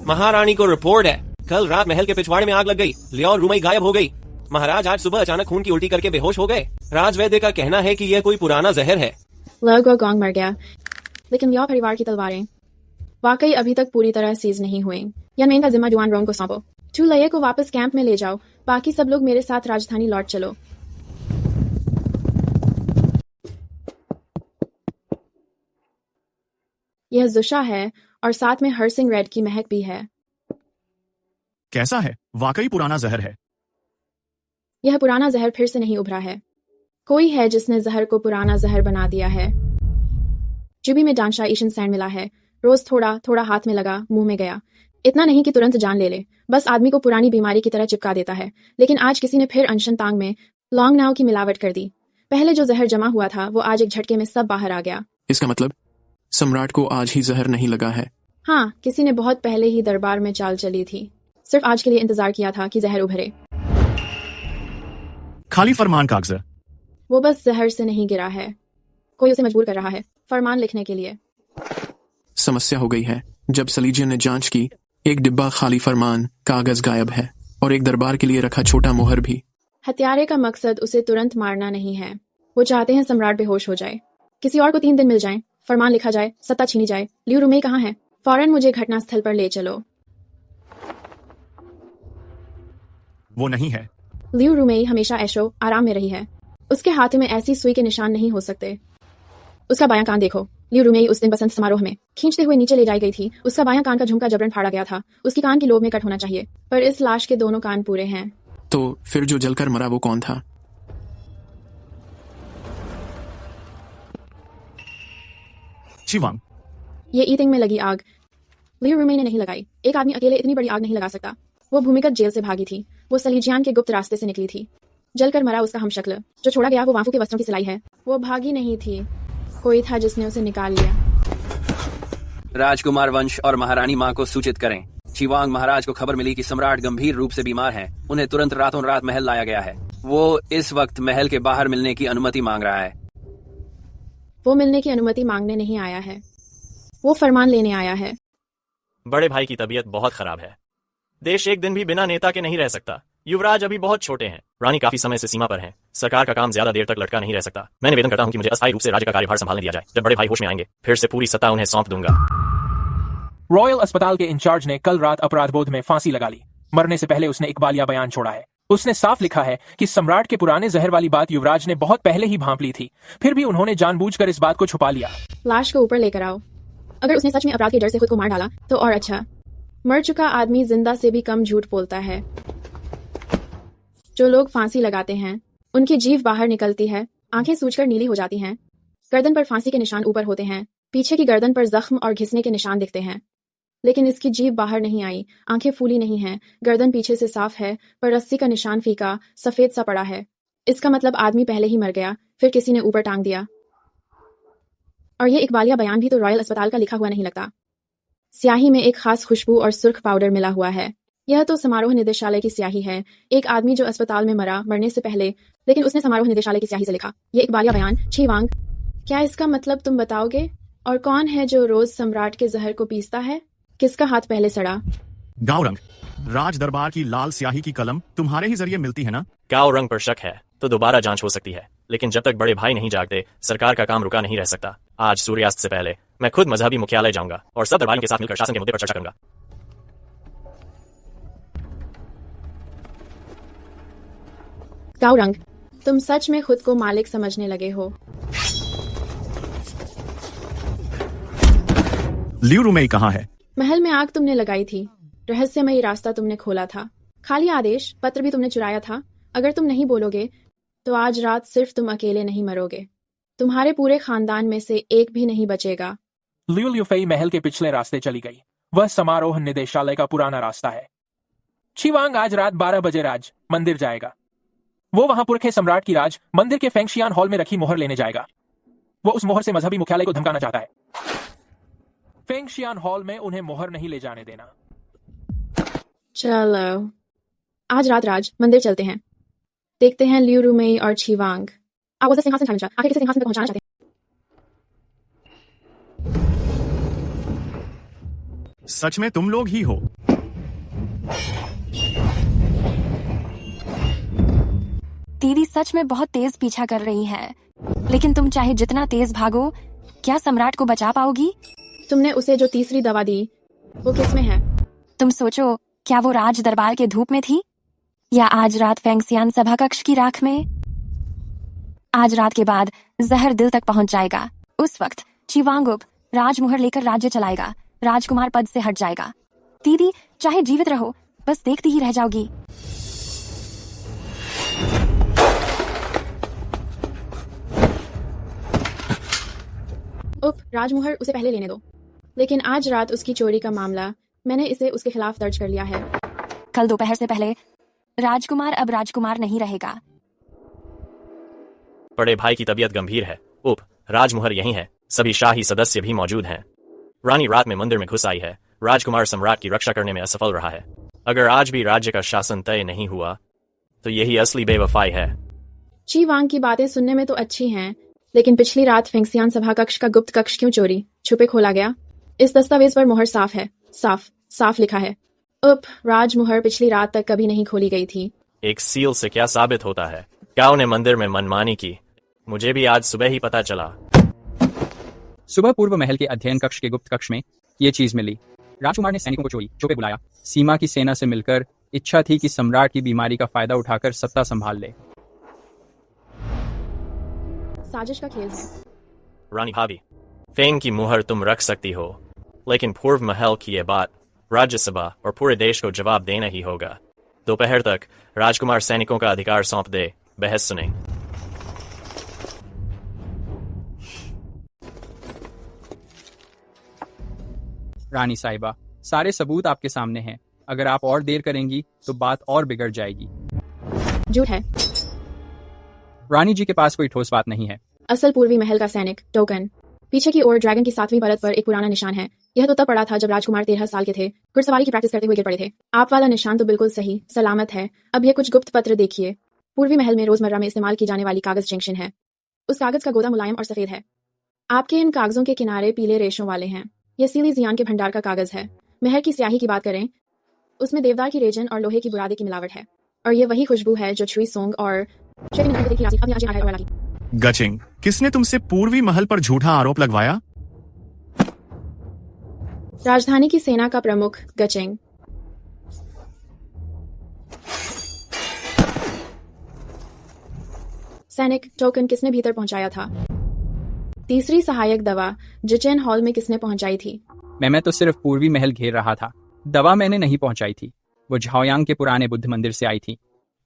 महारानी को रिपोर्ट है, कल रात महल के पिछवाड़े में आग लग गई। लिया और रुमेई गायब हो गई। महाराज आज सुबह अचानक खून की उल्टी करके बेहोश हो गए। राजवैद्य का कहना है कि यह कोई पुराना जहर है। लिया गुओगोंग मर गया, लेकिन लिया परिवार की तलवारें वाकई अभी तक पूरी तरह सीज नहीं हुई। यानमेन का जिम्मा जुआन रोंग को सौंपो। टू लये को वापस कैंप में ले जाओ, बाकी सब लोग मेरे साथ राजधानी लौट चलो। यह जुशा है और साथ में हरसिंग रेड की महक भी है। कैसा है? वाकई पुराना जहर है। यह पुराना जहर फिर से नहीं उभरा है। कोई है जिसने जहर को पुराना जहर बना दिया है। जुबी में डांशा ईशन सैंड मिला है। रोज थोड़ा थोड़ा हाथ में लगा, मुंह में गया। इतना नहीं कि तुरंत जान ले ले, बस आदमी को पुरानी बीमारी की तरह चिपका देता है। लेकिन आज किसी ने फिर अनशन तांग में लॉन्ग नाव की मिलावट कर दी। पहले जो जहर जमा हुआ था वो आज एक झटके में सब बाहर आ गया। इसका मतलब सम्राट को आज ही जहर नहीं लगा है। हाँ, किसी ने बहुत पहले ही दरबार में चाल चली थी। सिर्फ आज के लिए इंतजार किया था कि जहर उभरे। खाली फरमान कागज। वो बस जहर से नहीं गिरा है, कोई उसे मजबूर कर रहा है फरमान लिखने के लिए। समस्या हो गई है। जब सलीजियन ने जांच की, एक डिब्बा खाली फरमान कागज गायब है और एक दरबार के लिए रखा छोटा मोहर भी। हत्यारे का मकसद उसे तुरंत मारना नहीं है। वो चाहते हैं सम्राट बेहोश हो जाए, किसी और को 3 दिन मिल जाएं, फरमान लिखा जाए, सत्ता छीनी जाए। लियू रुमेई कहाँ है? फौरन मुझे घटनास्थल पर ले चलो। वो नहीं है। लियू रुमेई हमेशा ऐशो आराम में रही है। उसके हाथ में ऐसी सुई के निशान नहीं हो सकते। उसका बायां कान देखो। लियू रुमेई उस दिन बसंत समारोह में खींचते हुए नीचे ले जाई गई थी। उसका बायां कान का झुमका जबरन फाड़ा गया था। उसकी कान की लोब में कट होना चाहिए, पर इस लाश के दोनों कान पूरे हैं। तो फिर जो जलकर मरा वो कौन था? चिवांग। ये ईटिंग में लगी आग लियू रुमेई ने नहीं लगाई। एक आदमी अकेले इतनी बड़ी आग नहीं लगा सकता। वो भूमिगत जेल से भागी थी। वो सलीजियान के गुप्त रास्ते से निकली थी। जलकर मरा उसका हमशक्ल। जो छोड़ा गया वो वाफू के वस्त्रों की सिलाई है। वो भागी नहीं थी, कोई था जिसने उसे निकाल लिया। राजकुमार वंश और महारानी माँ को सूचित करें। चिवांग महाराज को खबर मिली कि सम्राट गंभीर रूप से बीमार हैं। उन्हें तुरंत रातों रात महल लाया गया है। वो इस वक्त महल के बाहर मिलने की अनुमति मांग रहा है। वो मिलने की अनुमति मांगने नहीं आया है, वो फरमान लेने आया है। बड़े भाई की तबीयत बहुत खराब है। देश एक दिन भी बिना नेता के नहीं रह सकता। युवराज अभी बहुत छोटे हैं। रानी काफी समय से सीमा पर हैं। सरकार का काम ज्यादा देर तक लटका नहीं रह सकता। मैं निवेदन करता हूं कि मुझे अस्थायी रूप से राज्य का कार्यभार संभालने दिया जाए। जब बड़े भाई होश में आएंगे फिर से पूरी सत्ता उन्हें सौंप दूंगा। रॉयल अस्पताल के इंचार्ज ने कल रात अपराधबोध में फांसी लगा ली। मरने से पहले उसने इकबालिया बयान छोड़ा है। उसने साफ लिखा है कि सम्राट के पुराने जहर वाली बात युवराज ने बहुत पहले ही भांप ली थी, फिर भी उन्होंने जानबूझकर इस बात को छुपा लिया। लाश को ऊपर लेकर आओ। अगर उसने सच में अपराध के डर से खुद को मार डाला तो और अच्छा। मर चुका आदमी जिंदा से भी कम झूठ बोलता है। जो लोग फांसी लगाते हैं उनकी जीभ बाहर निकलती है, आंखें सूजकर नीली हो जाती हैं, गर्दन पर फांसी के निशान ऊपर होते हैं, पीछे की गर्दन पर जख्म और घिसने के निशान दिखते हैं। लेकिन इसकी जीभ बाहर नहीं आई, आंखें फूली नहीं हैं, गर्दन पीछे से साफ है, पर रस्सी का निशान फीका सफेद सा पड़ा है। इसका मतलब आदमी पहले ही मर गया, फिर किसी ने ऊपर टांग दिया। और ये इकबालिया बयान भी तो रॉयल अस्पताल का लिखा हुआ नहीं लगता। स्याही में एक खास खुशबू और सुर्ख पाउडर मिला हुआ है। यह तो समारोह निदेशालय की स्याही है। एक आदमी जो अस्पताल में मरा मरने से पहले, लेकिन उसने समारोह निदेशालय की स्याही से लिखा। ये इकबालिया बयान छी वांग। क्या इसका मतलब तुम बताओगे? और कौन है जो रोज सम्राट के जहर को पीसता है? किसका हाथ पहले सड़ा? गावरंग, राज दरबार की लाल स्याही की कलम तुम्हारे ही जरिए मिलती है ना? गाव रंग पर शक है तो दोबारा जांच हो सकती है, लेकिन जब तक बड़े भाई नहीं जागते सरकार का काम रुका नहीं रह सकता। आज सूर्यास्त से पहले मैं खुद मजहबी मुख्यालय जाऊंगा और सब दरबारियों के साथ मिलकर शासन के मुद्दे पर चर्चा करूंगा। गावरंग, तुम सच में खुद को मालिक समझने लगे हो। लियू रूमेई कहाँ है? महल में आग तुमने लगाई थी, रहस्यमयी रास्ता तुमने खोला था, खाली आदेश पत्र भी तुमने चुराया था। अगर तुम नहीं बोलोगे तो आज रात सिर्फ तुम अकेले नहीं मरोगे, तुम्हारे पूरे खानदान में से एक भी नहीं बचेगा। लियू ल्यूफेई महल के पिछले रास्ते चली गई। वह समारोह निदेशालय का पुराना रास्ता है। छिवांग आज रात 12 बजे राज मंदिर जाएगा। वो वहां पुरखे सम्राट की राज मंदिर के फेंगशियान हॉल में रखी मोहर लेने जाएगा। वो उस मोहर से मजहबी मुख्यालय को धमकाना चाहता है। फेंगशियान हॉल में उन्हें मोहर नहीं ले जाने देना। चलो, आज रात राज मंदिर चलते हैं। देखते हैं लियू रूमेई और छिवांग आवाज सिंहासन उठाना आखिर किसे सिंहासन तक पहुंचाना चाहते हैं। सच में तुम लोग ही हो? दीदी सच में बहुत तेज पीछा कर रही है, लेकिन तुम चाहे जितना तेज भागो, क्या सम्राट को बचा पाओगी? तुमने उसे जो तीसरी दवा दी वो किसमें है? तुम सोचो, क्या वो राज दरबार के धूप में थी या आज रात फेंगसियान सभा कक्ष की राख में? आज रात के बाद जहर दिल तक पहुंच जाएगा। उस वक्त चिवांगुप राजमुहर लेकर राज्य चलाएगा, राजकुमार पद से हट जाएगा। दीदी चाहे जीवित रहो, बस देखती ही रह जाओगी। राजमुहर उसे पहले लेने दो, लेकिन आज रात उसकी चोरी का मामला मैंने इसे उसके खिलाफ दर्ज कर लिया है। कल दोपहर से पहले राजकुमार अब राजकुमार नहीं रहेगा। बड़े भाई की तबीयत गंभीर है। राजमुहर यही है, सभी शाही सदस्य भी मौजूद हैं। रानी रात में मंदिर में घुस आई है। राजकुमार सम्राट की रक्षा करने में असफल रहा है। अगर आज भी राज्य का शासन तय नहीं हुआ तो यही असली बेवफाई है। ची वांग की बातें सुनने में तो अच्छी हैं, लेकिन पिछली रात फेंगसियान सभा कक्ष का गुप्त कक्ष क्यों चोरी छुपे खोला गया? इस दस्तावेज पर मोहर साफ है, साफ साफ लिखा है। राजमुहर पिछली रात तक कभी नहीं खोली गई थी। एक सील से क्या साबित होता है? गांव ने मंदिर में मनमानी की, मुझे भी आज सुबह ही पता चला। सुबह पूर्व महल के अध्ययन कक्ष के गुप्त कक्ष में ये चीज मिली। राजकुमार ने सैनिकों को चोरी छुपे बुलाया। सीमा की सेना से मिलकर इच्छा थी कि सम्राट की बीमारी का फायदा उठाकर सत्ता संभाल ले। साजिश का खेल है। रानी भाभी, फेंग की मुहर तुम रख सकती हो, लेकिन पूर्व महल की ये बात राज्यसभा और पूरे देश को जवाब देना ही होगा। दोपहर तक राजकुमार सैनिकों का अधिकार सौंप दे। बहस सुने। रानी साहिबा, सारे सबूत आपके सामने हैं। अगर आप और देर करेंगी तो बात और बिगड़ जाएगी। झूठ है। रानी जी के पास कोई ठोस बात नहीं है। असल पूर्वी महल का सैनिक टोकन पीछे की ओर ड्रैगन की 7वीं परत पर एक पुराना निशान है। यह तो तब पड़ा था जब राजकुमार 13 साल के थे, घुड़सवारी की प्रैक्टिस करते हुए गिर पड़े थे। आप वाला निशान तो बिल्कुल सही सलामत है। अब यह कुछ गुप्त पत्र देखिए। पूर्वी महल में रोजमर्रा में इस्तेमाल की जाने वाली कागज जंक्शन है। उस कागज का गोदा मुलायम और सफेद है। आपके इन कागजों के किनारे पीले रेशों वाले हैं। यह सीली जियान के भंडार का कागज है। महर की स्याही की बात करें, उसमें देवदार की रेजन और लोहे की बुरादे की मिलावट है, और ये वही खुशबू है जो छुई सोंग और गचिंग, किसने तुमसे पूर्वी महल पर झूठा आरोप लगवाया? राजधानी की सेना का प्रमुख गचिंग। सैनिक टोकन किसने भीतर पहुंचाया था? तीसरी सहायक दवा जिचेन हॉल में किसने पहुंचाई थी? मैं तो सिर्फ पूर्वी महल घेर रहा था। दवा मैंने नहीं पहुंचाई थी। वो झाओयांग के पुराने बुद्ध मंदिर से आई थी।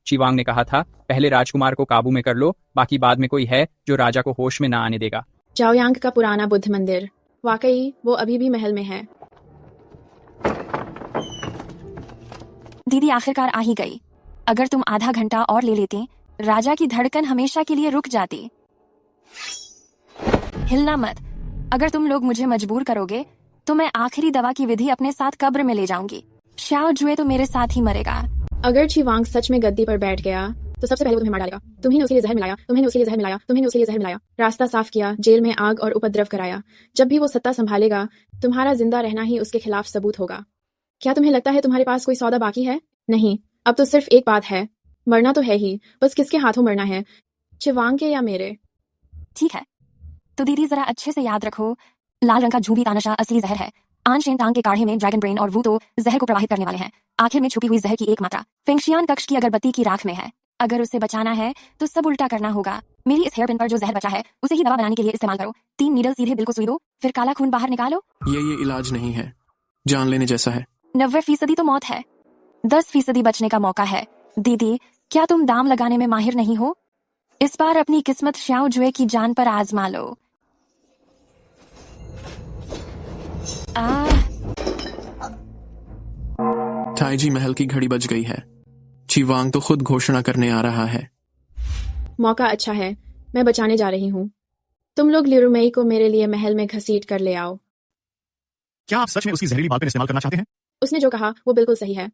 चिवांग ने कहा था, पहले राजकुमार को काबू में कर लो, बाकी बाद में कोई है जो राजा को होश में ना आने देगा। चाओयांग का पुराना बुद्ध मंदिर, वाकई वो अभी भी महल में है। दीदी आखिरकार आ ही गई। अगर तुम आधा घंटा और ले लेती, राजा की धड़कन हमेशा के लिए रुक जाती। हिलना मत। अगर तुम लोग मुझे मजबूर करोगे तो मैं आखिरी दवा की विधि अपने साथ कब्र में ले जाऊंगी। शाओ जुए तो मेरे साथ ही मरेगा। अगर चिवांग सच में गद्दी पर बैठ गया तो सबसे पहले वो तुम्हें मार डालेगा। तुम्ही ने उसके लिए जहर मिलाया, तुम्ही ने उसके लिए जहर मिलाया, तुम्ही ने उसके लिए जहर मिलाया, रास्ता साफ किया, जेल में आग और उपद्रव कराया। जब भी वो सत्ता संभालेगा, तुम्हारा जिंदा रहना ही उसके खिलाफ सबूत होगा। क्या तुम्हें लगता है तुम्हारे पास कोई सौदा बाकी है? नहीं, अब तो सिर्फ एक बात है, मरना तो है ही, बस किसके हाथों मरना है, चिवांग के या मेरे? ठीक है, तो दीदी जरा अच्छे से याद रखो, लाल रंग का झूबी तानाशाह असली जहर है। आन शेन टांग के काढ़े में ड्रैगन ब्रेन और वू तो जहर को प्रवाहित करने वाले हैं। आखिर में छुपी हुई जहर की एक मात्रा फेंगशियान कक्ष की अगरबत्ती की राख में है। अगर उसे बचाना है तो सब उल्टा करना होगा। मेरी इस हेयर पिन पर जो जहर बचा है उसे ही दवा बनाने के लिए इस्तेमाल करो। 3 नीडल सीधे दिल को सुई दो, फिर काला खून बाहर निकालो। ये इलाज नहीं है, जान लेने जैसा है। 90% तो मौत है, 10% बचने का मौका है। दीदी, क्या तुम दाम लगाने में माहिर नहीं हो? इस बार अपनी किस्मत शाओ जुए की जान पर आजमा लो। ताइजी महल की घड़ी बज गई है। चिवांग तो खुद घोषणा करने आ रहा है। मौका अच्छा है, मैं बचाने जा रही हूँ। तुम लोग लिरुमेई को मेरे लिए महल में घसीट कर ले आओ। क्या आप सच में उसकी जहरीली बातें इस्तेमाल करना चाहते हैं? उसने जो कहा वो बिल्कुल सही है।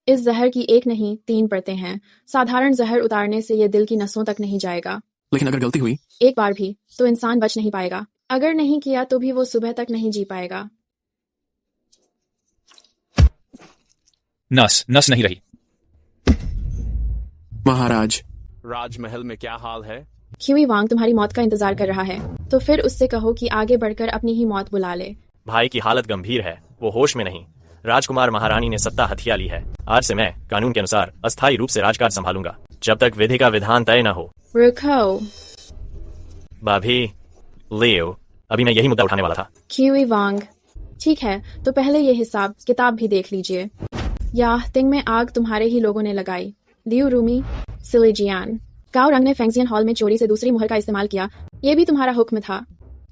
इस जहर की एक नहीं 3 परतें हैं। साधारण जहर उतारने से ये दिल की नसों तक नहीं जाएगा। लेकिन अगर गलती हुई एक बार भी तो इंसान बच नहीं पाएगा। अगर नहीं किया तो भी वो सुबह तक नहीं जी पाएगा। नस नहीं रही। महाराज, राजमहल में क्या हाल है? ख्यूई वांग तुम्हारी मौत का इंतजार कर रहा है, तो फिर उससे कहो कि आगे बढ़कर अपनी ही मौत बुला ले। भाई की हालत गंभीर है, वो होश में नहीं। राजकुमार महारानी ने सत्ता हथिया ली है। आज से मैं कानून के अनुसार अस्थायी रूप से राजकाज संभालूंगा, जब तक विधि का विधान तय न हो। रुको भाभी, लियो, अभी मैं यही मुद्दा उठाने वाला था। ख्यूई वांग, ठीक है, तो पहले ये हिसाब किताब भी देख लीजिए। याहतिंग में आग तुम्हारे ही लोगों ने लगाई। लियू रूमी, सिलिजियान, गाओ रंग ने फेंगजियन हॉल में चोरी से दूसरी मुहर का इस्तेमाल किया, ये भी तुम्हारा हुक्म था।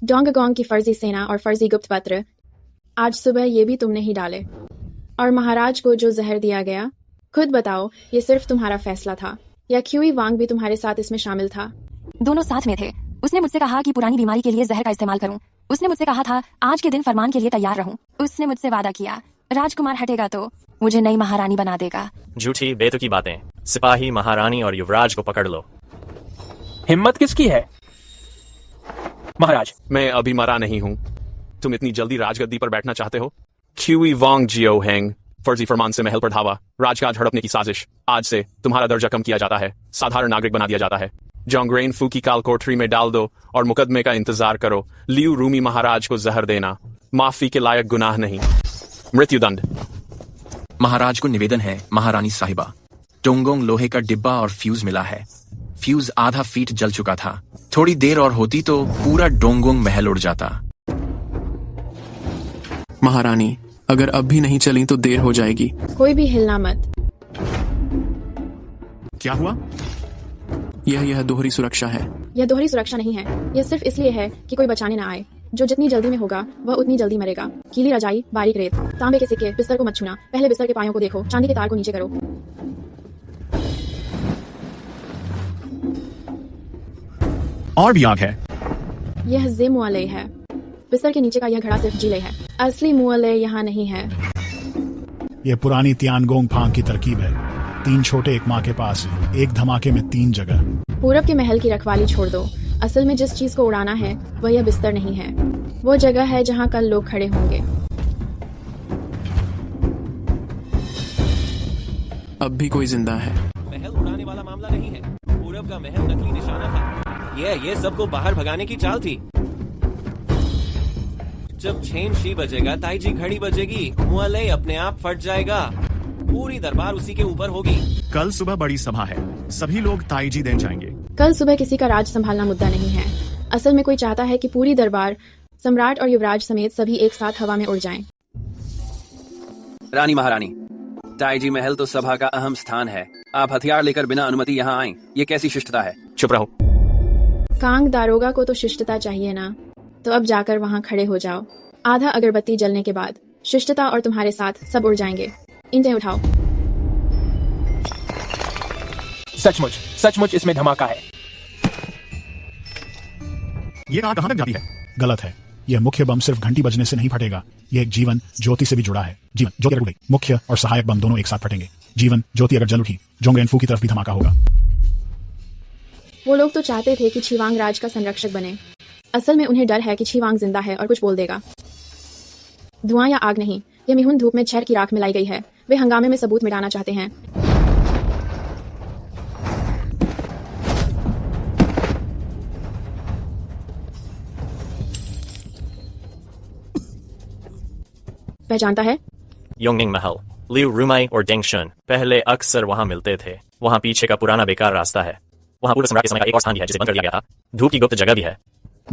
डोंगगोंग की फर्जी सेना और फर्जी गुप्त पत्र, आज सुबह ये भी तुमने ही डाले। और महाराज को जो जहर दिया गया, खुद बताओ, ये सिर्फ तुम्हारा फैसला था या ख्यूई वांग भी तुम्हारे साथ इसमें शामिल था? दोनों साथ में थे। उसने मुझसे कहा कि पुरानी बीमारी के लिए जहर का इस्तेमाल करूं। उसने मुझसे कहा था आज के दिन फरमान के लिए तैयार रहूं। उसने मुझसे वादा किया राजकुमार हटेगा तो मुझे नई महारानी बना देगा। झूठी बेतुकी बातें। सिपाही, महारानी और युवराज को पकड़ लो। हिम्मत किसकी है? महाराज, मैं अभी मरा नहीं हूँ। तुम इतनी जल्दी राजगद्दी पर बैठना चाहते हो? ख्यूई वांग जियो हैंग, फर्जी फरमान से महल पर धावा, राजकाज हड़पने की साजिश। आज से तुम्हारा दर्जा कम किया जाता है, साधारण नागरिक बना दिया जाता है। जोंगरेन फू की काल कोठरी में डाल दो और मुकदमे का इंतजार करो। लियू रूमी महाराज को जहर देना माफी के लायक गुनाह नहीं, मृत्युदंड। महाराज को निवेदन है महारानी साहिबा, डोंगोंग लोहे का डिब्बा और फ्यूज मिला है। फ्यूज आधा फीट जल चुका था, थोड़ी देर और होती तो पूरा डोंगोंग महल उड़ जाता। महारानी, अगर अब भी नहीं चली तो देर हो जाएगी। कोई भी हिलना मत। क्या हुआ? यह दोहरी सुरक्षा है। यह दोहरी सुरक्षा नहीं है, यह सिर्फ इसलिए है कि कोई बचाने ना आए। जो जितनी जल्दी में होगा वह उतनी जल्दी मरेगा। कीली रजाई, बारीक रेत, तांबे के सिक्के, बिस्तर को मत छूना। पहले बिस्तर के पायों को देखो, चांदी के तार को नीचे करो। और भी आग है। यह जे मुअले है। बिस्तर के नीचे का यह घड़ा सिर्फ जिले है, असली मुअले यहाँ नहीं है। यह पुरानी तियानगोंग फांग की तरकीब है। 3 छोटे एक माँ के पास, एक धमाके में 3 जगह। पूरब के महल की रखवाली छोड़ दो। असल में जिस चीज को उड़ाना है वह यह बिस्तर नहीं है, वो जगह है जहाँ कल लोग खड़े होंगे। अब भी कोई जिंदा है। महल उड़ाने वाला मामला नहीं है, पूरब का महल नकली निशाना था। ये सबको बाहर भगाने की चाल थी। जब छेन शी बजेगा, ताइजी घड़ी बजेगी, मुअले अपने आप फट जाएगा, पूरी दरबार उसी के ऊपर होगी। कल सुबह बड़ी सभा है, सभी लोग ताइजी देन जाएंगे। कल सुबह किसी का राज संभालना मुद्दा नहीं है। असल में कोई चाहता है कि पूरी दरबार, सम्राट और युवराज समेत सभी एक साथ हवा में उड़ जाएं। रानी महारानी, ताईजी महल तो सभा का अहम स्थान है। आप हथियार लेकर बिना अनुमति यहाँ आए, ये कैसी शिष्टता है? चुप रहो। कांग दारोगा को तो शिष्टता चाहिए ना, तो अब जाकर वहाँ खड़े हो जाओ। आधा अगरबत्ती जलने के बाद शिष्टता और तुम्हारे साथ सब उड़ जाएंगे। ईंटें उठाओ। सचमुच इसमें धमाका है। ये आग कहां तक जाती है? गलत है। यह मुख्य बम सिर्फ घंटी बजने से नहीं फटेगा। यह एक जीवन ज्योति से भी जुड़ा है। जीवन ज्योति अगर उड़ गई, मुख्य और सहायक बम दोनों एक साथ फटेंगे। जीवन ज्योति अगर जल उठी, जोंगरेनफू की तरफ भी धमाका होगा। वो लोग तो चाहते थे कि छिवांग राज का संरक्षक बने। असल में उन्हें डर है कि छिवांग जिंदा है और कुछ बोल देगा। धुआं या आग नहीं, यह मिहुन धूप में छर की राख मिलाई गई है। वे हंगामे में सबूत मिटाना चाहते हैं। पहचानता है? योंगनिंग महल, लिउ रूमाई और डेंगशन पहले अक्सर वहां मिलते थे। वहां पीछे का पुराना बेकार रास्ता है। वहां पूर्व सम्राट के समय का एक और स्थान भी है जिसे बंद कर दिया गया था। धूप की गुप्त जगह भी है।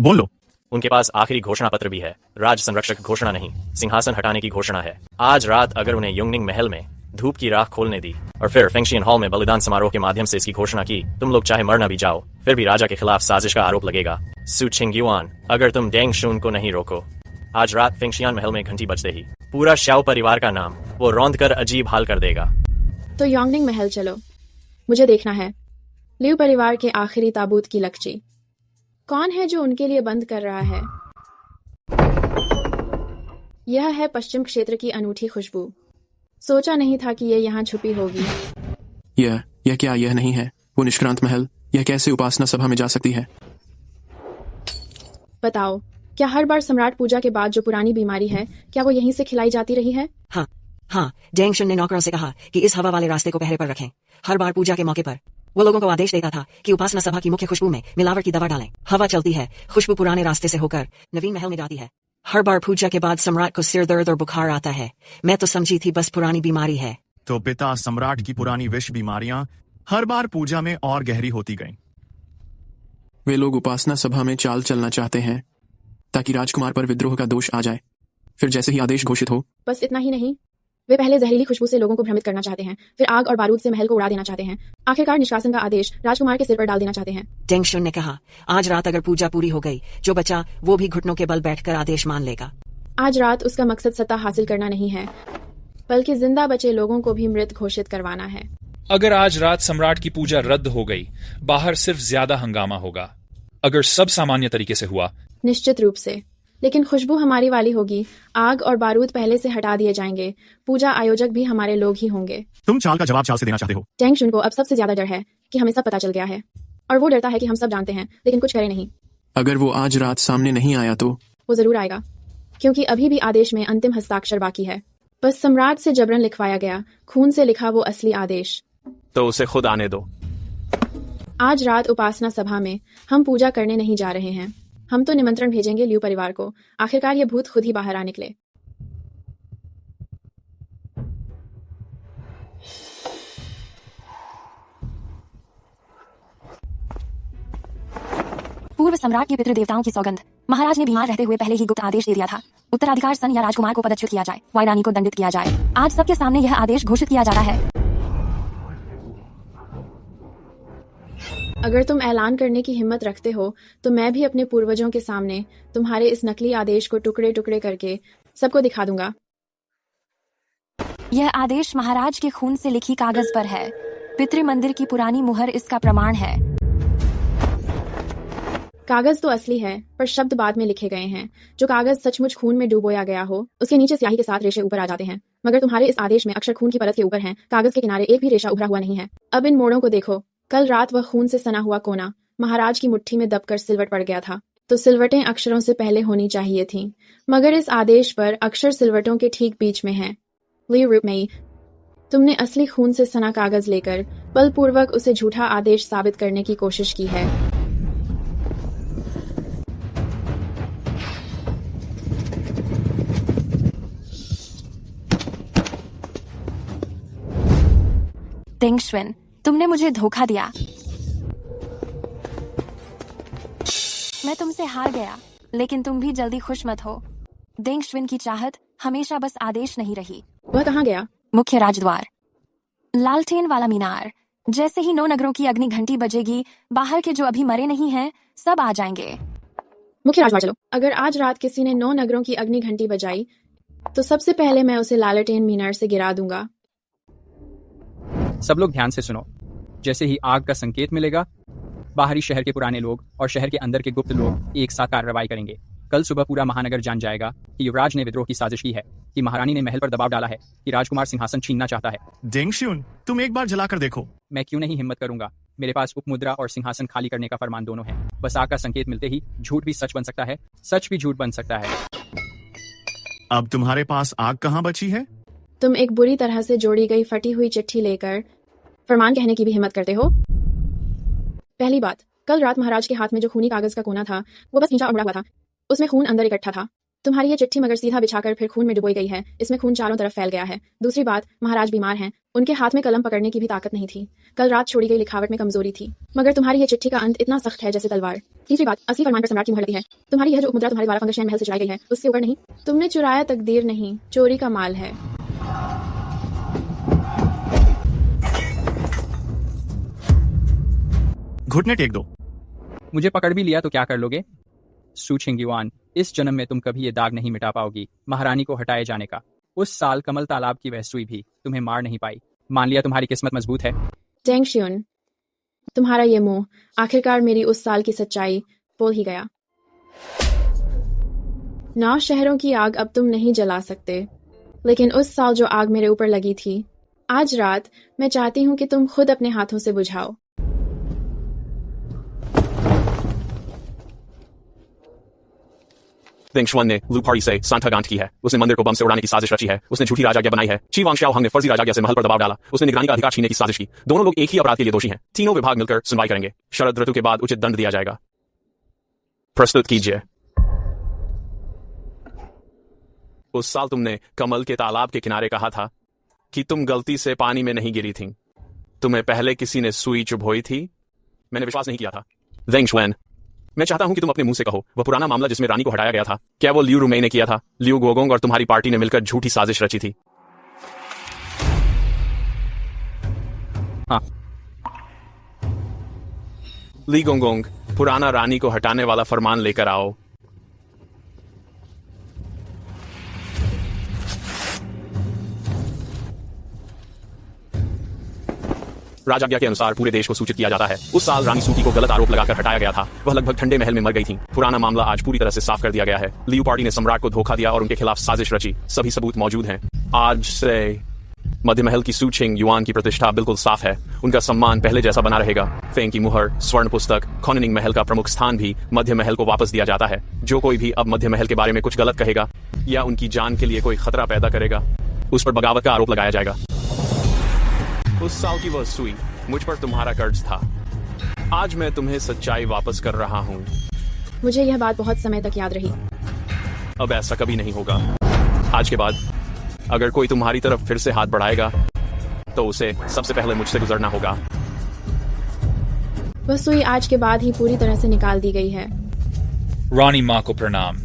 बोल लो। उनके पास आखिरी घोषणा पत्र भी है। राज संरक्षक घोषणा नहीं, सिंहासन हटाने की घोषणा है। आज रात अगर उन्हें योंगनिंग महल में धूप की राख खोलने दी और फिर फेंगशियन हॉल में बलिदान समारोह के माध्यम से इसकी घोषणा की, तुम लोग चाहे मरना भी जाओ, फिर भी राजा के खिलाफ साजिश का आरोप लगेगा। सू छिंगयुआन, अगर तुम डेंग शून को नहीं रोको, आज रात फेंगशियान महल में घंटी बजते ही पूरा श्याओ परिवार का नाम वो रौंद कर अजीब हाल कर देगा। तो योंगनिंग महल चलो, मुझे देखना है लिउ परिवार के आखिरी ताबूत की लकची। कौन है जो उनके लिए बंद कर रहा है? यह है पश्चिम क्षेत्र की अनूठी खुशबू। सोचा नहीं था कि यह यहाँ छुपी होगी। यह क्या यह नहीं है वो निष्क्रांत महल? यह कैसे उपासना सभा में जा सकती है? बताओ, क्या हर बार सम्राट पूजा के बाद जो पुरानी बीमारी है, क्या वो यहीं से खिलाई जाती रही है? हाँ, डेंगशन ने नौकरों से कहा कि इस हवा वाले रास्ते को पहरे पर रखें। हर बार पूजा के मौके पर वो लोगों को आदेश देता था कि उपासना सभा की मुख्य खुशबू में मिलावट की दवा डालें। हवा चलती है, खुशबू पुराने रास्ते से होकर नवीन महल में जाती है। हर बार पूजा के बाद सम्राट को सिर दर्द और बुखार आता है। मैं तो समझी थी बस पुरानी बीमारी है। तो पिता सम्राट की पुरानी विष बीमारियां हर बार पूजा में और गहरी होती गईं। वे लोग उपासना सभा में चाल चलना चाहते हैं ताकि राजकुमार पर विद्रोह का दोष आ जाए, फिर जैसे ही आदेश घोषित हो। बस इतना ही नहीं, वे पहले जहरीली खुशबू से लोगों को भ्रमित करना चाहते हैं, फिर आग और बारूद से महल को उड़ा देना चाहते हैं, आखिरकार निष्कासन का आदेश राजकुमार के सिर पर डाल देना चाहते हैं। डेंगशन ने कहा, आज रात अगर पूजा पूरी हो गई, जो बचा वो भी घुटनों के बल बैठकर आदेश मान लेगा। आज रात उसका मकसद सत्ता हासिल करना नहीं है, बल्कि जिंदा बचे लोगों को भी मृत घोषित करवाना है। अगर आज रात सम्राट की पूजा रद्द हो गई, बाहर सिर्फ ज्यादा हंगामा होगा। अगर सब सामान्य तरीके से हुआ, निश्चित रूप से, लेकिन खुशबू हमारी वाली होगी। आग और बारूद पहले से हटा दिए जाएंगे। पूजा आयोजक भी हमारे लोग ही होंगे। तुम चाल का जवाब चाल से देना चाहते हो। डेंगशुन को अब सबसे ज्यादा डर है कि हमें सब पता चल गया है, और वो डरता है कि हम सब जानते हैं लेकिन कुछ करे नहीं। अगर वो आज रात सामने नहीं आया तो? वो जरूर आएगा, क्योंकि अभी भी आदेश में अंतिम हस्ताक्षर बाकी है। बस सम्राट से जबरन लिखवाया गया, खून से लिखा वो असली आदेश। तो उसे खुद आने दो। आज रात उपासना सभा में हम पूजा करने नहीं जा रहे हैं। हम तो निमंत्रण भेजेंगे लिउ परिवार को। आखिरकार ये भूत खुद ही बाहर आ निकले। पूर्व सम्राट के पितृ देवताओं की सौगंध। महाराज ने बीमार रहते हुए पहले ही गुप्त आदेश दे दिया था। उत्तराधिकार सन या राजकुमार को पदच्युत किया जाए, वाई रानी को दंडित किया जाए। आज सबके सामने यह आदेश घोषित किया जा रहा है। अगर तुम ऐलान करने की हिम्मत रखते हो तो मैं भी अपने पूर्वजों के सामने तुम्हारे इस नकली आदेश को टुकड़े टुकड़े करके सबको दिखा दूंगा। यह आदेश महाराज के खून से लिखी कागज पर है। पितृ मंदिर की पुरानी मुहर इसका प्रमाण है। कागज तो असली है, पर शब्द बाद में लिखे गए हैं। जो कागज सचमुच खून में डुबोया गया हो, उसके नीचे स्याही के साथ रेशे ऊपर आ जाते हैं। मगर तुम्हारे इस आदेश में अक्षर खून की परत के ऊपर हैं, कागज के किनारे एक भी रेशा उभरा हुआ नहीं है। अब इन मोड़ों को देखो। कल रात वह खून से सना हुआ कोना महाराज की मुट्ठी में दबकर सिलवट पड़ गया था, तो सिलवटें अक्षरों से पहले होनी चाहिए थीं। मगर इस आदेश पर अक्षर सिलवटों के ठीक बीच में हैं। लिउ रूपमेई, तुमने असली खून से सना कागज लेकर बलपूर्वक उसे झूठा आदेश साबित करने की कोशिश की है। डेंगशुन, तुमने मुझे धोखा दिया। मैं तुमसे हार गया, लेकिन तुम भी जल्दी खुश मत हो। डेंगशुन की चाहत हमेशा बस आदेश नहीं रही। वह कहाँ गया? मुख्य राजद्वार। लालटेन वाला मीनार। जैसे ही 9 नगरों की अग्नि घंटी बजेगी, बाहर के जो अभी मरे नहीं हैं सब आ जाएंगे। मुख्य राजमार्ग चलो। अगर आज रात किसी ने 9 नगरों की अग्नि घंटी बजाई तो सबसे पहले मैं उसे लालटेन मीनार से गिरा दूंगा। सब लोग ध्यान से सुनो। जैसे ही आग का संकेत मिलेगा, बाहरी शहर के पुराने लोग और शहर के अंदर के गुप्त लोग एक साथ कार्रवाई करेंगे। कल सुबह पूरा महानगर जान जाएगा कि युवराज ने विद्रोह की साजिश की है, कि महारानी ने महल पर दबाव डाला है, कि राजकुमार सिंहासन छीनना चाहता है। डेंगशुन, तुम एक बार जलाकर देखो। मैं क्यों नहीं हिम्मत करूंगा। मेरे पास उपमुद्रा और सिंहासन खाली करने का फरमान दोनों है। बस आग का संकेत मिलते ही झूठ भी सच बन सकता है, सच भी झूठ बन सकता है। अब तुम्हारे पास आग कहाँ बची है? तुम एक बुरी तरह से जोड़ी गई फटी हुई चिट्ठी लेकर फरमान कहने की भी हिम्मत करते हो। पहली बात, कल रात महाराज के हाथ में जो खूनी कागज का कोना था वो बस खींचा और मुड़ा हुआ था। उसमें खून अंदर इकट्ठा था। तुम्हारी ये चिट्ठी मगर सीधा बिछाकर फिर खून में डुबोई गई है। इसमें खून चारों तरफ फैल गया है। दूसरी बात, महाराज बीमार हैं। उनके हाथ में कलम पकड़ने की भी ताकत नहीं थी। कल रात छोड़ी गई लिखावट में कमजोरी थी। मगर तुम्हारी ये चिट्ठी का अंत इतना सख्त है जैसे तलवार। तीसरी बात, असली फरमान पर सम्राट की मुहर लगी है। तुम्हारी यह जो उपमुद्रा तुम्हारे द्वारा फंगशयन महल से चुराई गई है उसके ऊपर नहीं। तुमने चुराया तकदीर नहीं, चोरी का माल है। घुटने टेक दो। मुझे पकड़ भी लिया तो क्या कर लोगे? सू छिंगयुआन, इस जन्म में तुम कभी ये दाग नहीं मिटा पाओगी महारानी को हटाए जाने का। उस साल कमल तालाब की वह सुई भी तुम्हें मार नहीं पाई। मान लिया तुम्हारी किस्मत मजबूत है। डेंगशियुन, तुम्हारा ये मुंह आखिरकार मेरी उस साल की सच्चाई बोल ही गया। 9 शहरों की आग अब तुम नहीं जला सकते, लेकिन उस साल जो आग मेरे ऊपर लगी थी, आज रात मैं चाहती हूँ कि तुम खुद अपने हाथों से बुझाओ। देंग शुआन ने लू पार्टी से सांठागांठ की है। उसने मंदिर को बम से उड़ाने की साजिश रची है। उसने झूठी राजाज्ञा बनाई है। ची वांग शाओहांग ने फर्जी राजाज्ञा से महल पर दबाव डाला। उसने निगरानी का अधिकार छीनने की साजिश की। दोनों लोग एक ही अपराध के लिए दोषी हैं। तीनों विभाग मिलकर सुनवाई करेंगे। शरद ऋतु के बाद उचित दंड दिया जाएगा। प्रस्तुत कीजिए। उस साल तुमने कमल के तालाब के किनारे कहा था कि तुम गलती से पानी में नहीं गिरी थी। तुम्हें पहले किसी ने सुई चुभोई थी। मैंने विश्वास नहीं किया था। देंग शुआन, मैं चाहता हूं कि तुम अपने मुंह से कहो, वह पुराना मामला जिसमें रानी को हटाया गया था, क्या वो लियू रुमेई ने किया था? लियू गोगोंग और तुम्हारी पार्टी ने मिलकर झूठी साजिश रची थी। हाँ। ली गोंगोंग, पुराना रानी को हटाने वाला फरमान लेकर आओ। राजाज्ञा के अनुसार पूरे देश को सूचित किया जाता है। उस साल रानी सूकी को गलत आरोप लगाकर हटाया गया था। वह लगभग ठंडे महल में मर गई थी। पुराना मामला आज पूरी तरह से साफ कर दिया गया है। लियू पार्टी ने सम्राट को धोखा दिया और उनके खिलाफ साजिश रची। सभी सबूत मौजूद हैं। आज से मध्य महल की सू छिंगयुआन की प्रतिष्ठा बिल्कुल साफ है। उनका सम्मान पहले जैसा बना रहेगा। फेंग की मुहर, स्वर्ण पुस्तक, खॉनिनिंग महल का प्रमुख स्थान भी मध्य महल को वापस दिया जाता है। जो कोई भी अब मध्य महल के बारे में कुछ गलत कहेगा या उनकी जान के लिए कोई खतरा पैदा करेगा, उस पर बगावत का आरोप लगाया जाएगा। उस साल की वह सुई मुझ पर तुम्हारा कर्ज था। आज मैं तुम्हें सच्चाई वापस कर रहा हूँ। मुझे यह बात बहुत समय तक याद रही। अब ऐसा कभी नहीं होगा। आज के बाद अगर कोई तुम्हारी तरफ फिर से हाथ बढ़ाएगा तो उसे सबसे पहले मुझसे गुजरना होगा। वह सुई आज के बाद ही पूरी तरह से निकाल दी गई है। रानी माँ को प्रणाम।